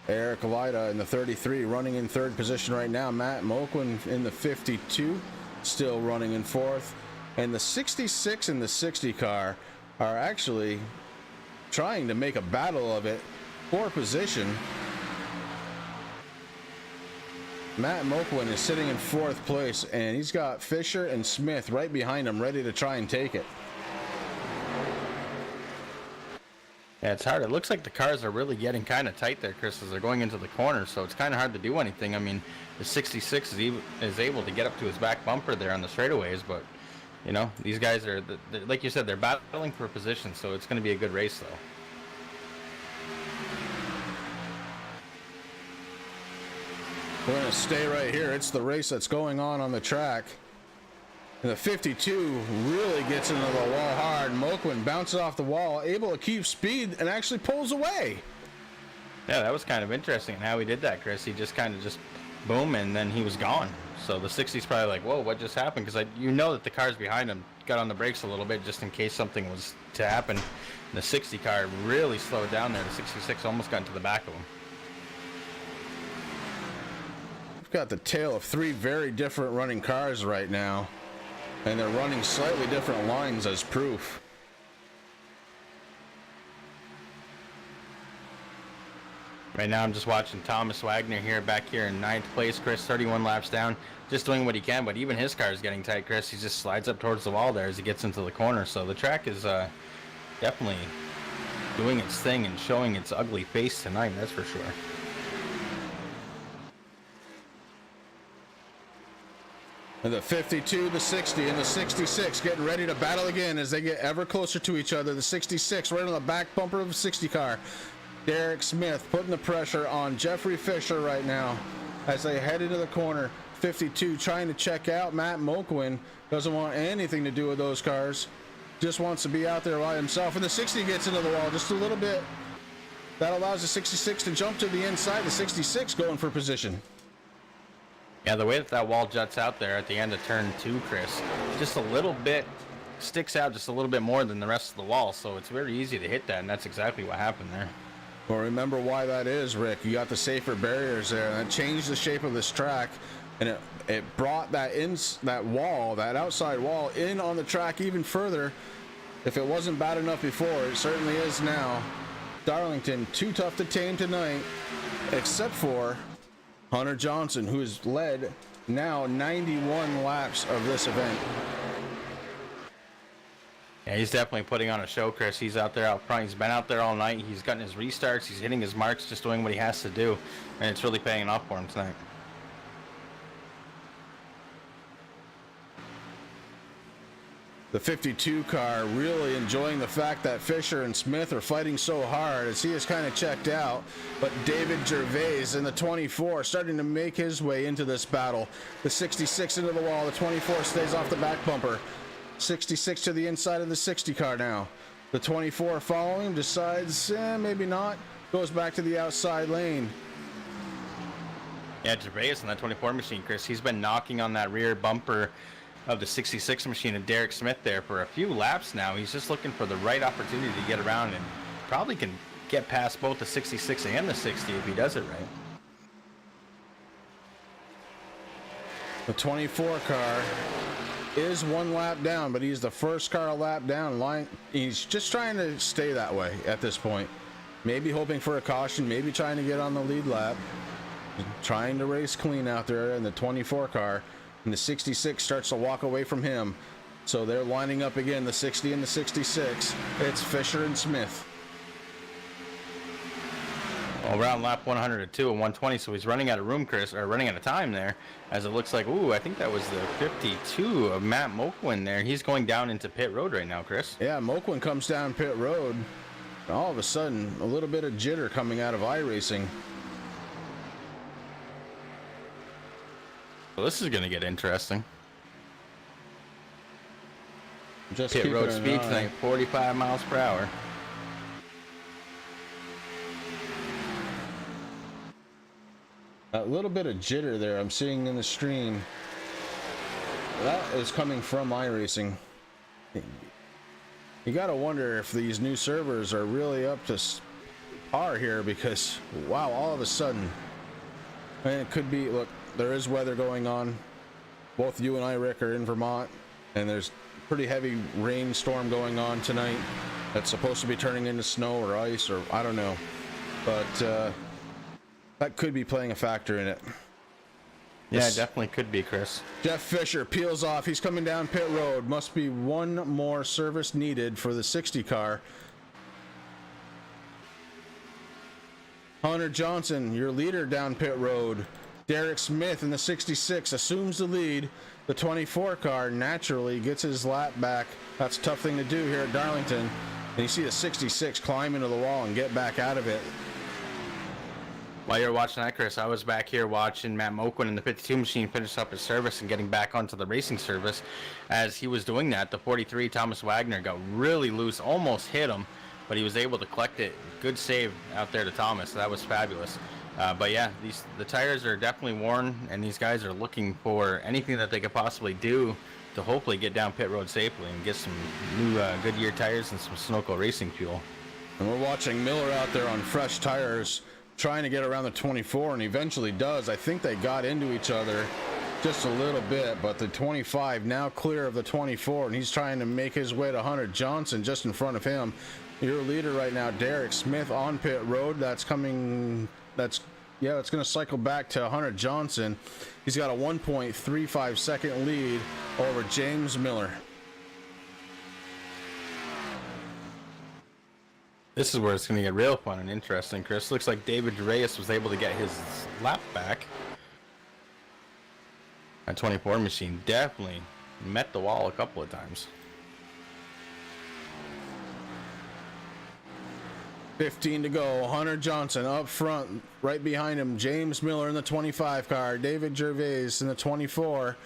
Eric Lyda in the 33 running in third position right now. Matt Moquin in the 52 still running in fourth. And the 66 and the 60 car are actually trying to make a battle of it for position. Matt Moquin is sitting in fourth place, and he's got Fisher and Smith right behind him ready to try and take it. Yeah, it's hard. It looks like the cars are really getting kind of tight there, Chris, as they're going into the corner, so it's kind of hard to do anything. I mean, the 66 is able to get up to his back bumper there on the straightaways, but, you know, these guys are, like you said, they're battling for position, so it's going to be a good race, though. We're going to stay right here. It's the race that's going on the track. And the 52 really gets into the wall hard. Moquin bounces off the wall, able to keep speed, and actually pulls away. Yeah, that was kind of interesting how he did that, Chris. He just kind of just boom, and then he was gone. So the 60's probably like, whoa, what just happened? Because you know that the cars behind him got on the brakes a little bit just in case something was to happen. The 60 car really slowed down there. The 66 almost got into the back of him. We've got the tale of three very different running cars right now, and they're running slightly different lines as proof. Right now I'm just watching Thomas Wagner here back here in 9th place. Chris, 31 laps down, just doing what he can, but even his car is getting tight, Chris. He just slides up towards the wall there as he gets into the corner. So the track is definitely doing its thing and showing its ugly face tonight, that's for sure. And the 52, the 60, and the 66 getting ready to battle again as they get ever closer to each other. The 66 right on the back bumper of the 60 car. Derek Smith putting the pressure on Jeffrey Fisher right now as they head into the corner. 52 trying to check out. Matt Moquin doesn't want anything to do with those cars. Just wants to be out there by himself. And the 60 gets into the wall just a little bit. That allows the 66 to jump to the inside. The 66 going for position. Yeah, the way that wall juts out there at the end of turn 2, Chris, just a little bit sticks out just a little bit more than the rest of the wall. So it's very easy to hit that, and that's exactly what happened there. Well, remember why that is, Rick. You got the safer barriers there, and it changed the shape of this track, and it brought that outside wall in on the track even further. If it wasn't bad enough before, it certainly is now. Darlington, too tough to tame tonight, except for Hunter Johnson, who has led now 91 laps of this event. Yeah, he's definitely putting on a show, Chris. He's out there out front. He's been out there all night. He's gotten his restarts. He's hitting his marks, just doing what he has to do. And it's really paying off for him tonight. The 52 car really enjoying the fact that Fisher and Smith are fighting so hard as he is kind of checked out. But David Gervais in the 24 starting to make his way into this battle. The 66 into the wall. The 24 stays off the back bumper. 66 to the inside of the 60 car now. The 24 following him decides, maybe not. Goes back to the outside lane. Yeah, Gervais in that 24 machine, Chris. He's been knocking on that rear bumper of the 66 machine of Derek Smith there for a few laps now. He's just looking for the right opportunity to get around and probably can get past both the 66 and the 60 if he does it right. The 24 car is one lap down, but he's the first car a lap down. He's just trying to stay that way at this point. Maybe hoping for a caution, maybe trying to get on the lead lap. Trying to race clean out there in the 24 car. And the 66 starts to walk away from him. So they're lining up again, the 60 and the 66. It's Fisher and Smith. Well, around lap 102 and 120, so he's running out of room, Chris, or running out of time there, as it looks like, ooh, I think that was the 52 of Matt Moquin there. He's going down into pit road right now, Chris. Yeah, Moquin comes down pit road. And all of a sudden, a little bit of jitter coming out of iRacing. Well, this is going to get interesting. Just pit road speed tonight, 45 miles per hour. A little bit of jitter there I'm seeing in the stream. That is coming from iRacing. You gotta wonder if these new servers are really up to par here, because wow, all of a sudden, and it could be, look, there is weather going on. Both you and I, Rick, are in Vermont, and there's pretty heavy rainstorm going on tonight that's supposed to be turning into snow or ice, or I don't know, but that could be playing a factor in it. Yeah, it definitely could be, Chris. Jeff Fisher peels off. He's coming down pit road. Must be one more service needed for the 60 car. Hunter Johnson, your leader down pit road. Derek Smith in the 66 assumes the lead. The 24 car naturally gets his lap back. That's a tough thing to do here at Darlington. And you see the 66 climb into the wall and get back out of it. While you're watching that, Chris, I was back here watching Matt Moquin in the 52 machine finish up his service and getting back onto the racing service. As he was doing that, the 43 Thomas Wagner got really loose, almost hit him, but he was able to collect it. Good save out there to Thomas. That was fabulous. But yeah, the tires are definitely worn, and these guys are looking for anything that they could possibly do to hopefully get down pit road safely and get some new Goodyear tires and some Sunoco racing fuel. And we're watching Miller out there on fresh tires trying to get around the 24, and eventually does. I think they got into each other just a little bit, but the 25 now clear of the 24, and he's trying to make his way to Hunter Johnson just in front of him. Your leader right now, Derek Smith, on pit road. It's going to cycle back to Hunter Johnson. He's got a 1.35 second lead over James Miller. This is where it's going to get real fun and interesting, Chris. Looks like David Reyes was able to get his lap back. That 24 machine definitely met the wall a couple of times. 15 to go. Hunter Johnson up front, right behind him. James Miller in the 25 car. David Gervais in the 24.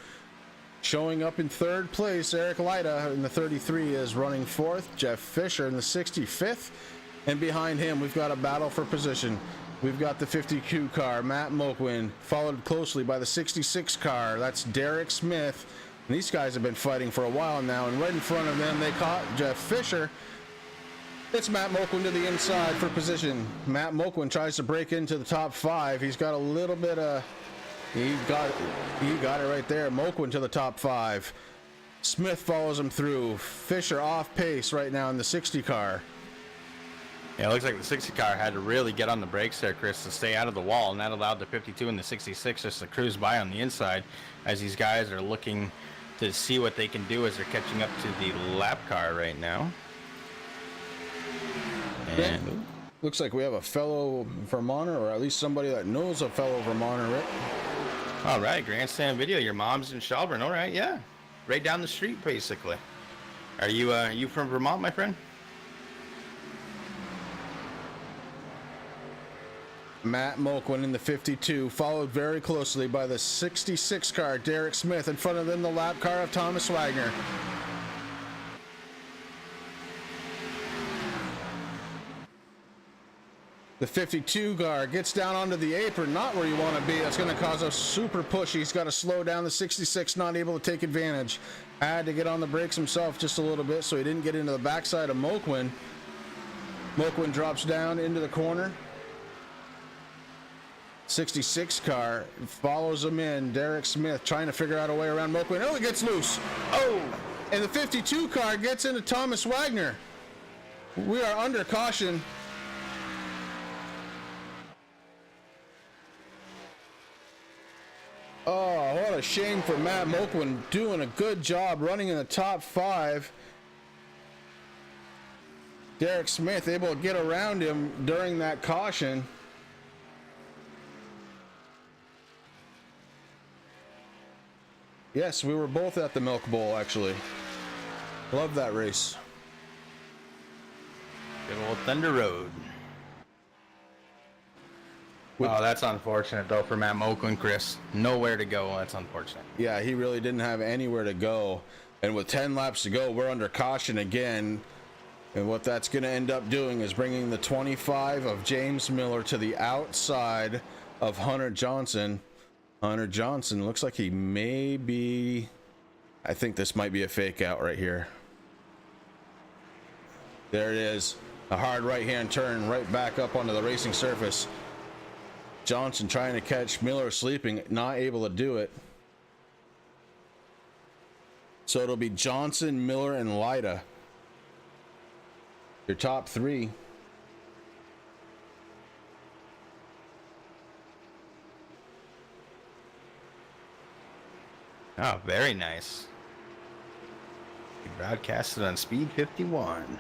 Showing up in third place, Eric Lyda in the 33 is running fourth. Jeff Fisher in the 65th. And behind him, we've got a battle for position. We've got the 52 car, Matt Moquin, followed closely by the 66 car. That's Derek Smith. And these guys have been fighting for a while now. And right in front of them, they caught Jeff Fisher. It's Matt Moquin to the inside for position. Matt Moquin tries to break into the top 5. He's got a little bit of... He got it right there. Moquin to the top 5. Smith follows him through. Fisher off pace right now in the 60 car. Yeah, it looks like the 60 car had to really get on the brakes there, Chris, to stay out of the wall, and that allowed the 52 and the 66 just to cruise by on the inside as these guys are looking to see what they can do as they're catching up to the lap car right now. And looks like we have a fellow Vermonter, or at least somebody that knows a fellow Vermonter, Rick. All right, Grandstand Video. Your mom's in Shelburne. All right, yeah, right down the street, basically. Are you from Vermont, my friend? Matt Moquin in the 52, followed very closely by the 66 car, Derek Smith. In front of them, the lap car of Thomas Wagner. The 52 car gets down onto the apron, not where you want to be. That's going to cause a super push. He's got to slow down. The 66 not able to take advantage. Had to get on the brakes himself just a little bit so he didn't get into the backside of Moquin. Moquin drops down into the corner. 66 car follows him in. Derek Smith trying to figure out a way around Moquin. Oh, he gets loose. Oh, and the 52 car gets into Thomas Wagner. We are under caution. Oh, what a shame for Matt Moquin, doing a good job running in the top 5. Derek Smith able to get around him during that caution. Yes, we were both at the Milk Bowl, actually. Love that race. Good old Thunder Road. Oh, that's unfortunate, though, for Matt Moquin, Chris. Nowhere to go. That's unfortunate. Yeah, he really didn't have anywhere to go. And with 10 laps to go, we're under caution again. And what that's going to end up doing is bringing the 25 of James Miller to the outside of Hunter Johnson. Hunter Johnson looks like he may be... I think this might be a fake out right here. There it is. A hard right-hand turn right back up onto the racing surface. Johnson trying to catch Miller sleeping, not able to do it. So it'll be Johnson, Miller, and Lyda. Your top 3. Oh, very nice. Broadcasted on Speed 51.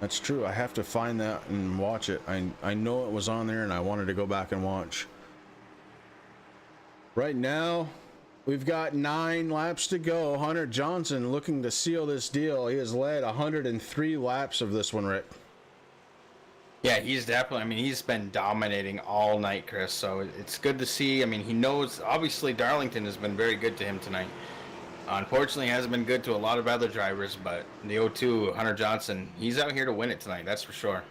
That's true. I have to find that and watch it. I know it was on there and I wanted to go back and watch. Right now, we've got 9 laps to go. Hunter Johnson looking to seal this deal. He has led 103 laps of this one, Rick. Yeah, he's definitely, I mean, he's been dominating all night, Chris, so it's good to see. I mean, he knows, obviously, Darlington has been very good to him tonight. Unfortunately, hasn't been good to a lot of other drivers, but the 02, Hunter Johnson, he's out here to win it tonight, that's for sure.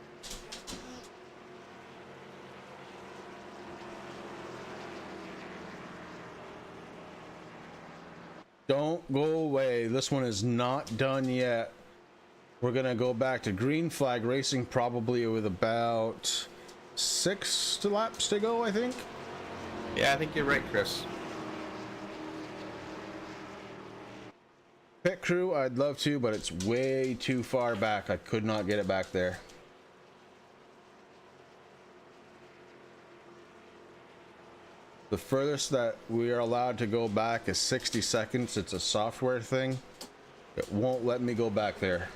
Don't go away. This one is not done yet. We're gonna go back to green flag racing probably with about 6 laps to go, I think. Yeah, I think you're right, Chris. Pit crew, I'd love to, but it's way too far back. I could not get it back there. The furthest that we are allowed to go back is 60 seconds. It's a software thing. It won't let me go back there.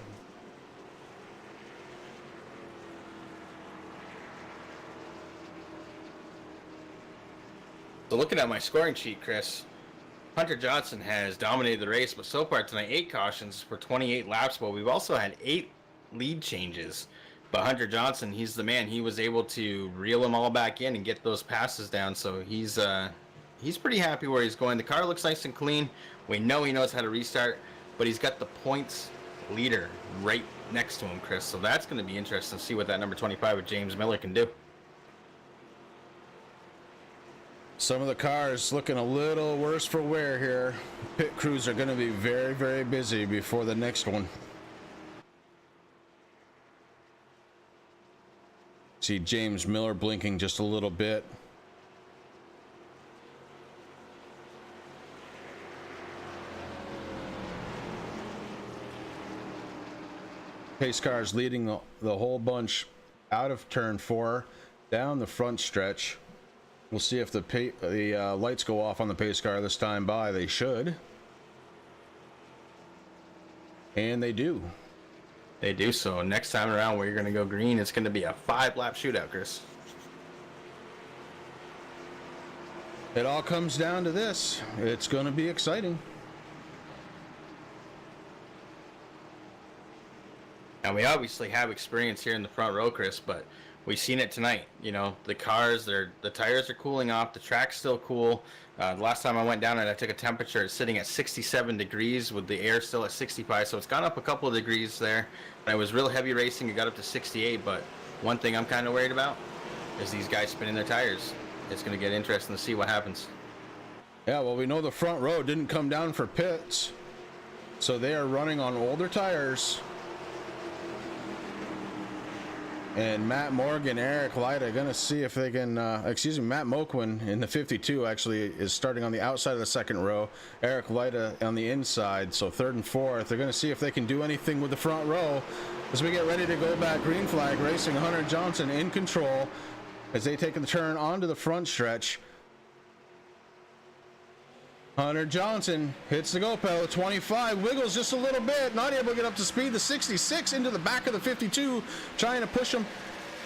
So looking at my scoring sheet, Chris, Hunter Johnson has dominated the race, but so far tonight, 8 cautions for 28 laps, but we've also had 8 lead changes. But Hunter Johnson, he's the man. He was able to reel them all back in and get those passes down, so he's pretty happy where he's going. The car looks nice and clean. We know he knows how to restart, but he's got the points leader right next to him, Chris, so that's going to be interesting to see what that number 25 with James Miller can do. Some of the cars looking a little worse for wear here. Pit crews are going to be very, very busy before the next one. See James Miller blinking just a little bit. Pace cars leading the whole bunch out of turn 4 down the front stretch. We'll see if the lights go off on the pace car this time by. They should. And they do. They do. So next time around where you're going to go green, it's going to be a 5-lap shootout, Chris. It all comes down to this. It's going to be exciting. And we obviously have experience here in the front row, Chris, but we've seen it tonight. You know, the cars, the tires are cooling off. The track's still cool. The last time I went down and I took a temperature, it's sitting at 67 degrees with the air still at 65. So it's gone up a couple of degrees there. And it was real heavy racing. It got up to 68. But one thing I'm kind of worried about is these guys spinning their tires. It's going to get interesting to see what happens. Yeah, well, we know the front row didn't come down for pits. So they are running on older tires. And Matt Morgan, Eric Lyda going to see if they can, Matt Moquin in the 52 actually is starting on the outside of the second row. Eric Lyda on the inside, so third and fourth. They're going to see if they can do anything with the front row as we get ready to go back green flag racing. Hunter Johnson in control as they take the turn onto the front stretch. Hunter Johnson hits the go pedal. 25 wiggles just a little bit, not able to get up to speed. The 66 into the back of the 52, trying to push him,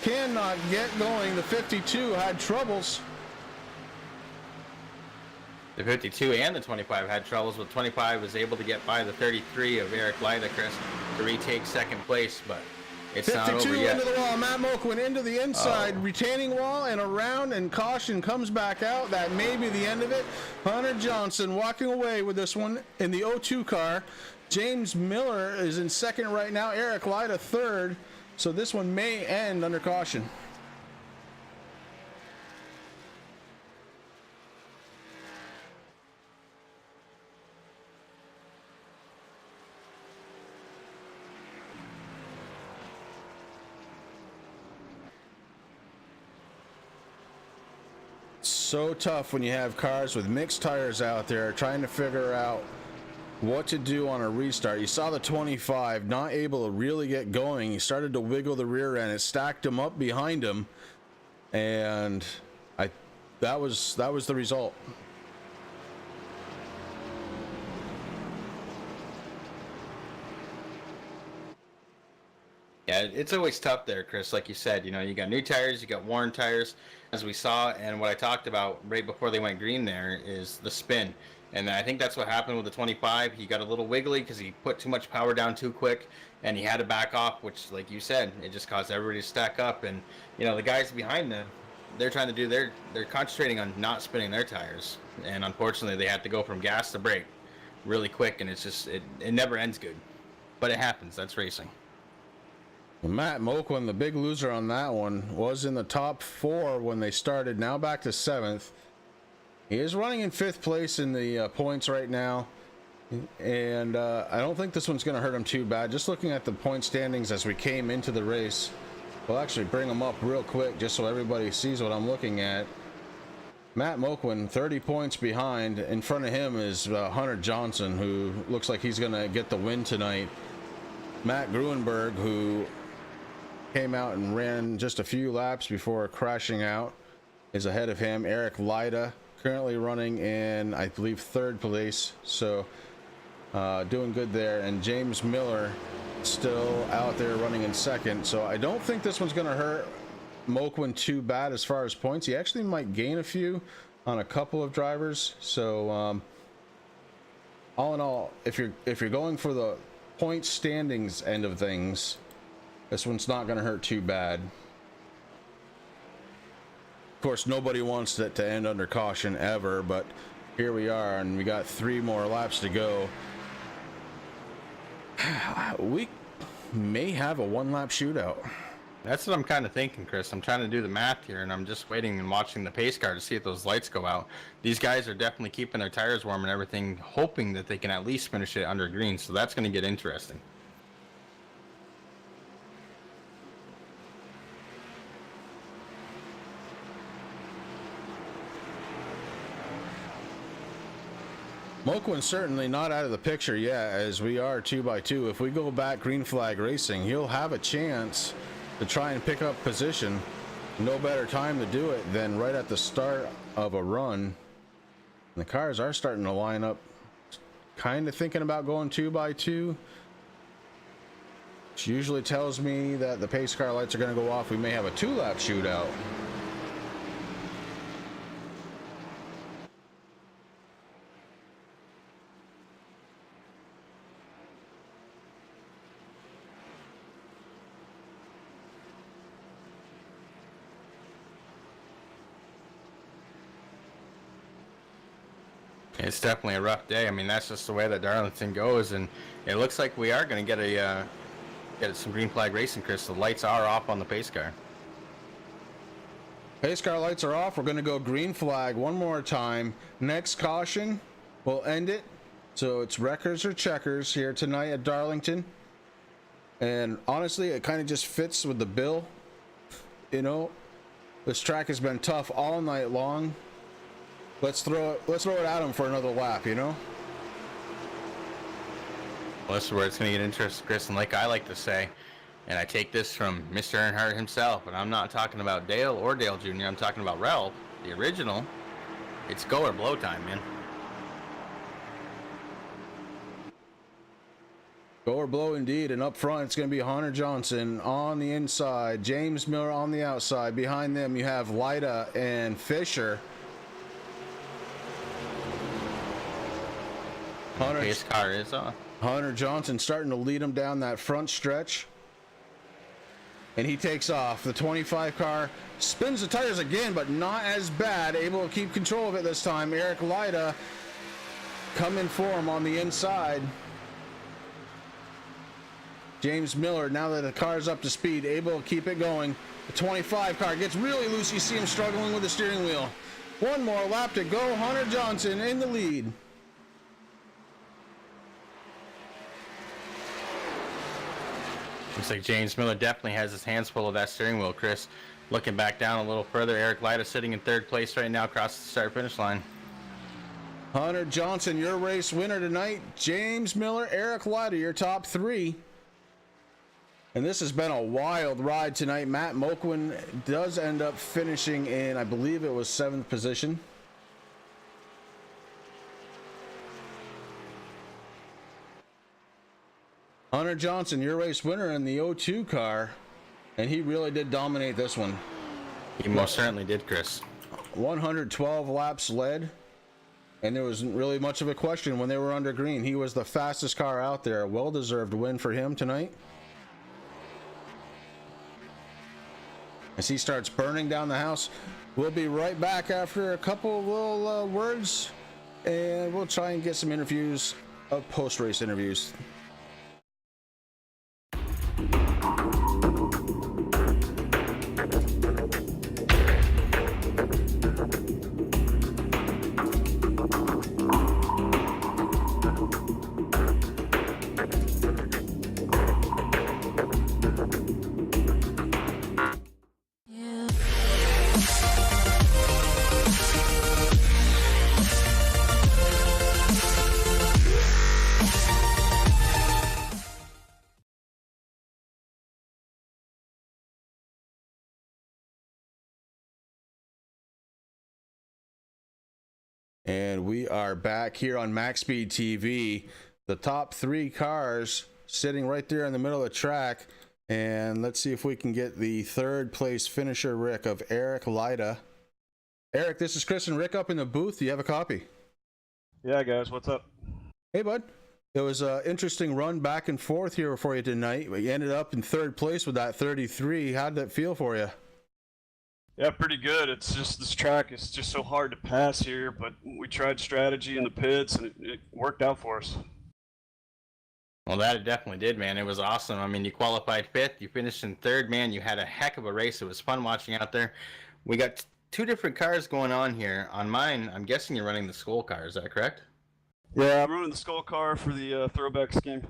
cannot get going. The 52 had troubles. The 52 and the 25 had troubles, but 25 was able to get by the 33 of Eric Lyda, Chris, to retake second place, but it's not over yet. 52 into the wall. Matt Moquin into the inside, retaining wall and around, and caution comes back out. That may be the end of it. Hunter Johnson walking away with this one in the 02 car. James Miller is in second right now. Eric Lyda third. So this one may end under caution. So tough when you have cars with mixed tires out there trying to figure out what to do on a restart. You saw the 25 not able to really get going. He started to wiggle the rear end. It stacked him up behind him, and that was the result. Yeah, it's always tough there, Chris. Like you said, you know, you got new tires, you got worn tires, as we saw, and what I talked about right before they went green there is the spin. And I think that's what happened with the 25. He got a little wiggly because he put too much power down too quick, and he had to back off, which, like you said, it just caused everybody to stack up. And, you know, the guys behind them, they're trying to do they're concentrating on not spinning their tires. And unfortunately, they had to go from gas to brake really quick, and it's just, it never ends good. But it happens. That's racing. Matt Moquin, the big loser on that one, was in the top 4 when they started, now back to 7th. He is running in 5th place in the points right now. And I don't think this one's going to hurt him too bad. Just looking at the point standings as we came into the race, we'll actually bring them up real quick just so everybody sees what I'm looking at. Matt Moquin 30 points behind. In front of him is Hunter Johnson, who looks like he's going to get the win tonight. Matt Gruenberg, who came out and ran just a few laps before crashing out, is ahead of him. Eric Lida currently running in, I believe, 3rd place, so doing good there. And James Miller still out there running in 2nd, so I don't think this one's going to hurt Moquin too bad as far as points. He actually might gain a few on a couple of drivers. So all in all, if you're going for the point standings end of things, this one's not going to hurt too bad. Of course, nobody wants it to end under caution ever, but here we are, and we got 3 more laps to go. We may have a 1-lap shootout. That's what I'm kind of thinking, Chris. I'm trying to do the math here, and I'm just waiting and watching the pace car to see if those lights go out. These guys are definitely keeping their tires warm and everything, hoping that they can at least finish it under green, so that's going to get interesting. Moquin's certainly not out of the picture yet, as we are 2x2. If we go back green flag racing, he'll have a chance to try and pick up position. No better time to do it than right at the start of a run. And the cars are starting to line up, kind of thinking about going 2x2, which usually tells me that the pace car lights are going to go off. We may have a 2-lap shootout. It's definitely a rough day. I mean, that's just the way that Darlington goes, and it looks like we are going to get some green flag racing, Chris. The lights are off on the pace car. Pace car lights are off. We're going to go green flag one more time. Next caution, we'll end it. So it's wreckers or checkers here tonight at Darlington. And honestly, it kind of just fits with the bill. You know, this track has been tough all night long. Let's throw it at them for another lap, you know? Well, this is where it's going to get interesting, Chris. And like I like to say, and I take this from Mr. Earnhardt himself, and I'm not talking about Dale or Dale Jr., I'm talking about Ralph, the original. It's go or blow time, man. Go or blow indeed, and up front it's going to be Hunter Johnson on the inside, James Miller on the outside. Behind them you have Lida and Fisher. Pace car is off. Hunter Johnson starting to lead him down that front stretch, and he takes off. The 25 car spins the tires again, but not as bad, able to keep control of it this time. Eric Lida coming for him on the inside. James Miller, now that the car's up to speed, able to keep it going. The 25 car gets really loose. You see him struggling with the steering wheel. One more lap to go. Hunter Johnson in the lead. Looks like James Miller definitely has his hands full of that steering wheel, Chris. Looking back down a little further, Eric Lida sitting in 3rd place right now across the start-finish line. Hunter Johnson, your race winner tonight. James Miller, Eric Lida, your top 3. And this has been a wild ride tonight. Matt Moquin does end up finishing in, I believe it was 7th position. Hunter Johnson, your race winner in the 02 car, and he really did dominate this one. He most certainly did, Chris. 112 laps led, and there wasn't really much of a question when they were under green. He was the fastest car out there. A well-deserved win for him tonight. As he starts burning down the house. We'll be right back after a couple of little words, and we'll try and get some interviews, post-race interviews. And we are back here on MaxSpeedTV. The top 3 cars sitting right there in the middle of the track. And let's see if we can get the 3rd place finisher, Rick, of Eric Lida. Eric, this is Chris and Rick up in the booth. Do you have a copy? Yeah, guys, what's up? Hey, bud. It was an interesting run back and forth here for you tonight. You ended up in 3rd place with that 33. How did that feel for you? Yeah, pretty good. It's just this track is just so hard to pass here, but we tried strategy in the pits, and it worked out for us. Well, that it definitely did, man. It was awesome. I mean, you qualified 5th, you finished in 3rd, man. You had a heck of a race. It was fun watching out there. We got 2 different cars going on here. On mine, I'm guessing you're running the school car. Is that correct? Yeah, I'm running the skull car for the throwback scheme.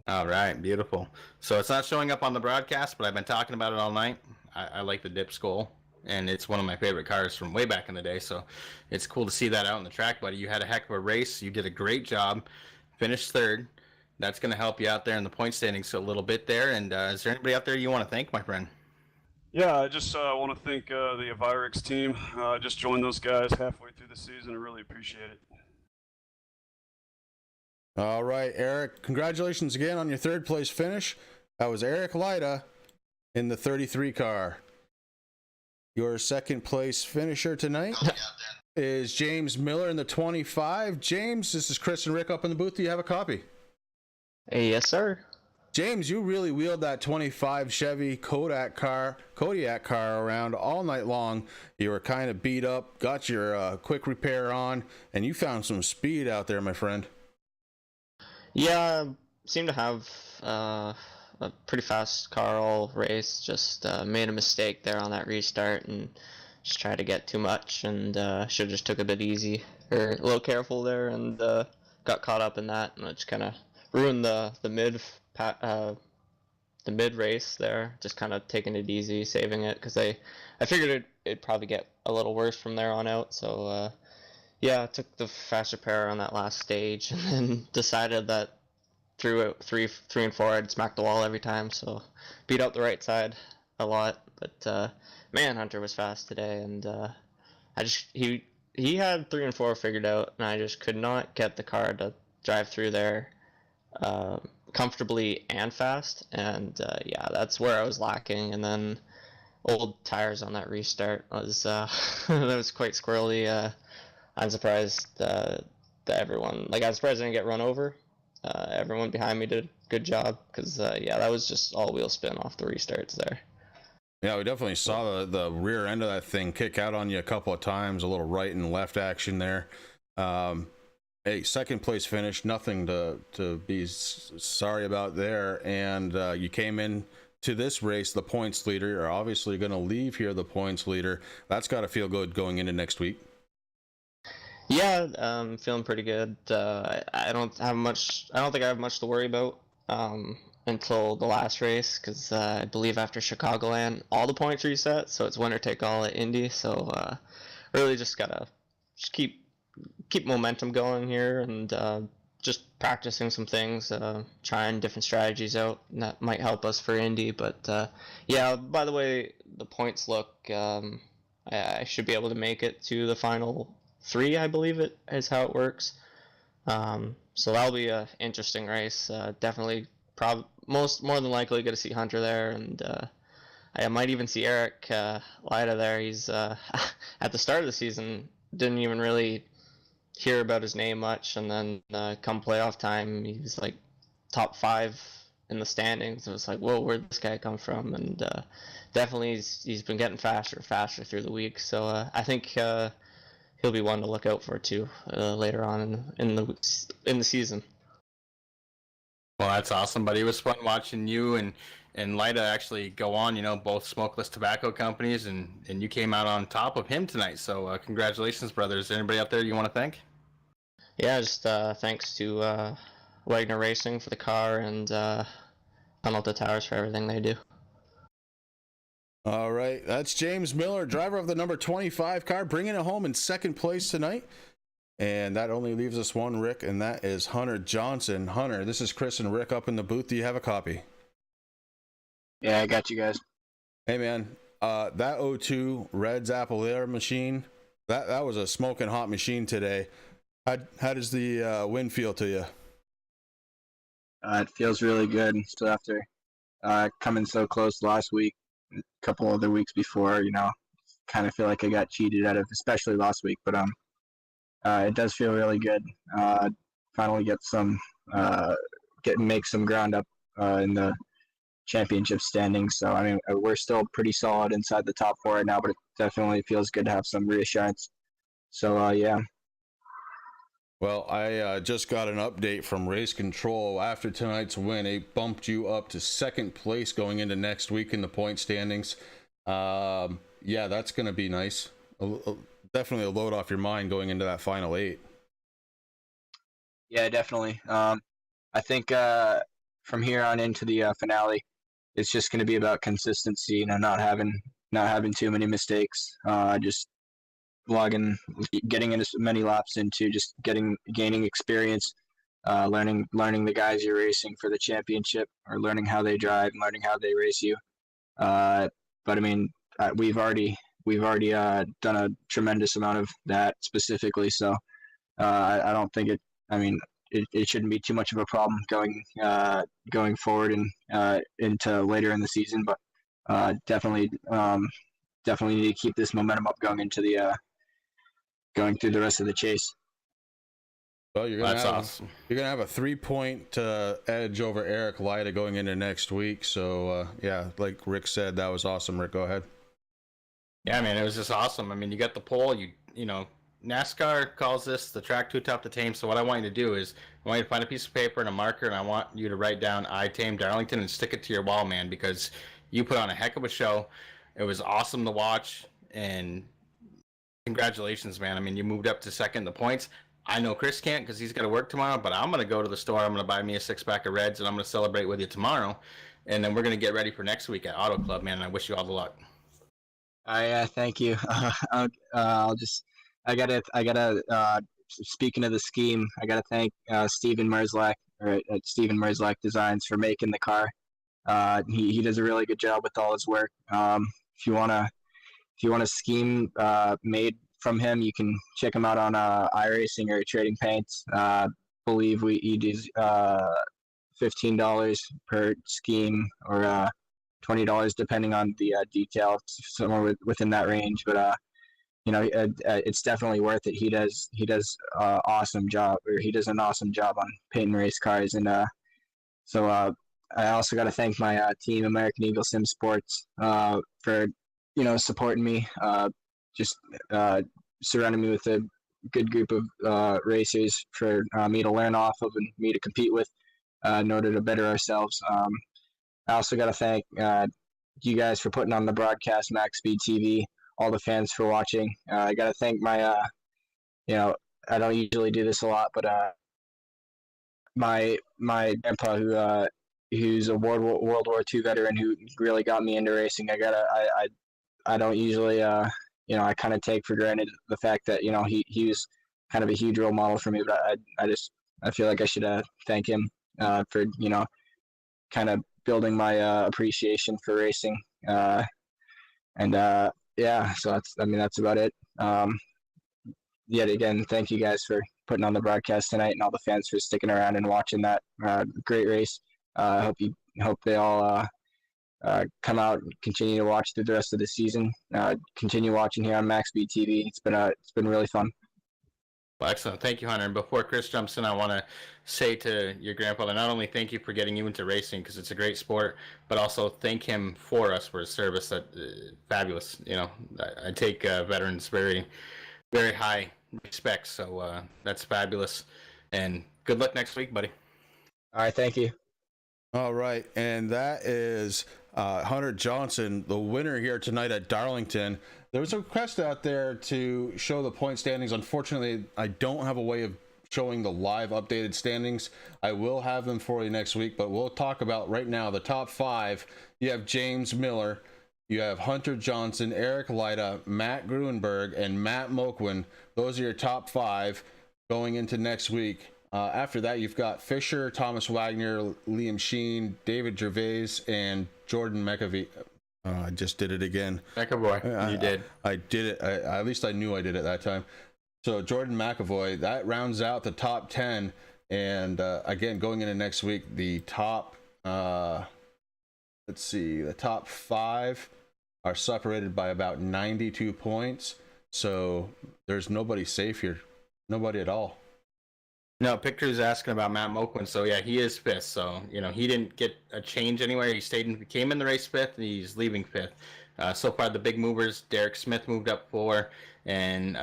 All right, beautiful. So it's not showing up on the broadcast, but I've been talking about it all night. I like the dip skull, and it's one of my favorite cars from way back in the day. So it's cool to see that out on the track, buddy. You had a heck of a race. You did a great job. Finished 3rd. That's going to help you out there in the point standings a little bit there. And is there anybody out there you want to thank, my friend? Yeah, I just want to thank the Avirix team. I just joined those guys halfway through the season. I really appreciate it. All right, Eric, congratulations again on your 3rd place finish. That was Eric Lida in the 33 car. Your 2nd place finisher tonight is James Miller in the 25. James, this is Chris and Rick up in the booth. Do you have a copy? Hey, yes, sir. James, you really wheeled that 25 Chevy Kodiak car around all night long. You were kind of beat up, got your quick repair on, and you found some speed out there, my friend. Yeah, seemed to have a pretty fast car all race. Just made a mistake there on that restart and just tried to get too much, and should have just took a bit easy or a little careful there, and got caught up in that, and it just kind of ruined the mid race there. Just kind of taking it easy, saving it, because I figured it'd probably get a little worse from there on out. So yeah, I took the fast repair on that last stage, and then decided that through 3 and 4 I'd smack the wall every time. So beat out the right side a lot. But man, Hunter was fast today, and he had 3 and 4 figured out, and I just could not get the car to drive through there comfortably and fast. And yeah, that's where I was lacking. And then old tires on that restart was that was quite squirrely. I'm surprised that everyone, like, I was surprised I didn't get run over. Everyone behind me did a good job, because yeah, that was just all wheel spin off the restarts there. Yeah, we definitely saw the rear end of that thing kick out on you a couple of times, a little right and left action there. Hey, 2nd place finish, nothing to be sorry about there. And you came in to this race the points leader. You're obviously going to leave here the points leader. That's got to feel good going into next week. Yeah, feeling pretty good. I don't think I have much to worry about until the last race, because I believe after Chicagoland all the points reset, so it's winner take all at Indy. So really just gotta keep momentum going here, and just practicing some things, trying different strategies out, and that might help us for Indy. But yeah, by the way the points look, I should be able to make it to the final 3, I believe it is how it works. So that'll be a interesting race. Definitely, more than likely going to see Hunter there, and I might even see Eric Lida there. He's at the start of the season didn't even really hear about his name much, and then come playoff time, he was like top 5 in the standings. It was like, whoa, where'd this guy come from? And definitely he's been getting faster and faster through the week. So I think he'll be one to look out for too later on in the season. Well, that's awesome, buddy. It was fun watching you and Lida actually go on, both smokeless tobacco companies, and you came out on top of him tonight. So congratulations, brothers. Anybody out there you want to thank? Yeah, just thanks to Wagner Racing for the car, and Untitled Towers for everything they do. All right, that's James Miller, driver of the number 25 car, bringing it home in 2nd place tonight. And that only leaves us one, Rick, and that is Hunter Johnson. Hunter, this is Chris and Rick up in the booth. Do you have a copy? Yeah, I got you guys. Hey, man, that 02 Reds Apple Air machine, that was a smoking hot machine today. How does the win feel to you? It feels really good. So after coming so close last week, a couple other weeks before, kind of feel like I got cheated out of, especially last week. But it does feel really good. Finally get some make some ground up in the championship standings. So I mean, we're still pretty solid inside the top 4 right now, but it definitely feels good to have some reassurance. So yeah. Well, I just got an update from Race Control. After tonight's win, it bumped you up to 2nd place going into next week in the point standings. Yeah, that's going to be nice. Definitely a load off your mind going into that final 8. Yeah, definitely. I think from here on into the finale, it's just going to be about consistency. Not having too many mistakes. Just getting in as many laps into just gaining experience, learning the guys you're racing for the championship, or learning how they drive, learning how they race you. But I mean, we've already done a tremendous amount of that specifically. So I don't think it. I mean, it shouldn't be too much of a problem going forward and into later in the season. But definitely need to keep this momentum up going into the going through the rest of the chase. Well, you're gonna have a 3-point edge over Eric Lyda going into next week. So yeah, like Rick said, that was awesome. Rick, go ahead. Yeah, man, it was just awesome. I mean, you got the pole. You know, NASCAR calls this the track too tough to tame. So what I want you to do is I want you to find a piece of paper and a marker, and I want you to write down "I tamed Darlington" and stick it to your wall, man, because you put on a heck of a show. It was awesome to watch, and congratulations, man. I mean, you moved up to 2nd in the points. I know Chris can't because he's got to work tomorrow, but I'm going to go to the store. I'm going to buy me a 6-pack of Reds, and I'm going to celebrate with you tomorrow. And then we're going to get ready for next week at Auto Club, man. And I wish you all the luck. Thank you. Speaking of the scheme, I gotta thank Steven Merzlak at Steven Merzlak Designs for making the car. He does a really good job with all his work. If you want a scheme made from him, you can check him out on iRacing or Trading Paints. Believe he does $15 per scheme, or $20 depending on the detail, somewhere within that range. But it's definitely worth it. He does awesome job, or he does an awesome job on painting race cars. And so I also got to thank my team, American Eagle Sim Sports, for supporting me, just surrounding me with a good group of racers for me to learn off of and me to compete with in order to better ourselves. I also got to thank you guys for putting on the broadcast, MaxSpeedTV, all the fans for watching. I got to thank my, I don't usually do this a lot, but my grandpa, who's a World War II veteran, who really got me into racing. I don't usually, I kind of take for granted the fact that, he was kind of a huge role model for me, but I feel like I should thank him for, kind of building my appreciation for racing. Yeah, so that's about it. Yet again, thank you guys for putting on the broadcast tonight, and all the fans for sticking around and watching that great race. Hope they all come out and continue to watch through the rest of the season. Continue watching here on MaxSpeedTV. It's been really fun. Well, excellent. Thank you, Hunter. And before Chris jumps in, I want to say to your grandfather, not only thank you for getting you into racing, because it's a great sport, but also thank him for us for his service. That fabulous. I take veterans very, very high respect. So that's fabulous. And good luck next week, buddy. All right. Thank you. All right. And that is Hunter Johnson, the winner here tonight at Darlington. There was a request out there to show the point standings. Unfortunately, I don't have a way of showing the live updated standings. I will have them for you next week, but we'll talk about right now the top 5. You have James Miller, you have Hunter Johnson, Eric Lyda, Matt Gruenberg, and Matt Moquin. Those are your top 5 going into next week. After that, you've got Fisher, Thomas Wagner, Liam Sheen, David Gervais, and Jordan McAvee. I just did it again. McAvoy, you did. I did it. At least I knew I did it that time. So Jordan McAvoy, that rounds out the top 10. And again, going into next week, the top, let's see, the top 5 are separated by about 92 points. So there's nobody safe here. Nobody at all. No, Picture's asking about Matt Moquin. So yeah, he is 5th. So, you know, he didn't get a change anywhere. He came in the race 5th, and he's leaving 5th. So far, the big movers, Derek Smith moved up 4, and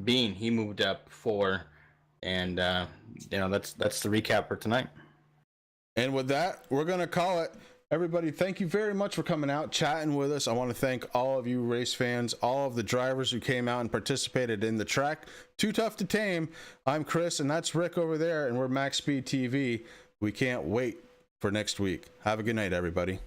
Bean, he moved up 4. And, you know, that's the recap for tonight. And with that, we're going to call it. Everybody, thank you very much for coming out, chatting with us. I want to thank all of you race fans, all of the drivers who came out and participated in the track. Too Tough to Tame. I'm Chris, and that's Rick over there, and we're MaxSpeedTV. We can't wait for next week. Have a good night, everybody.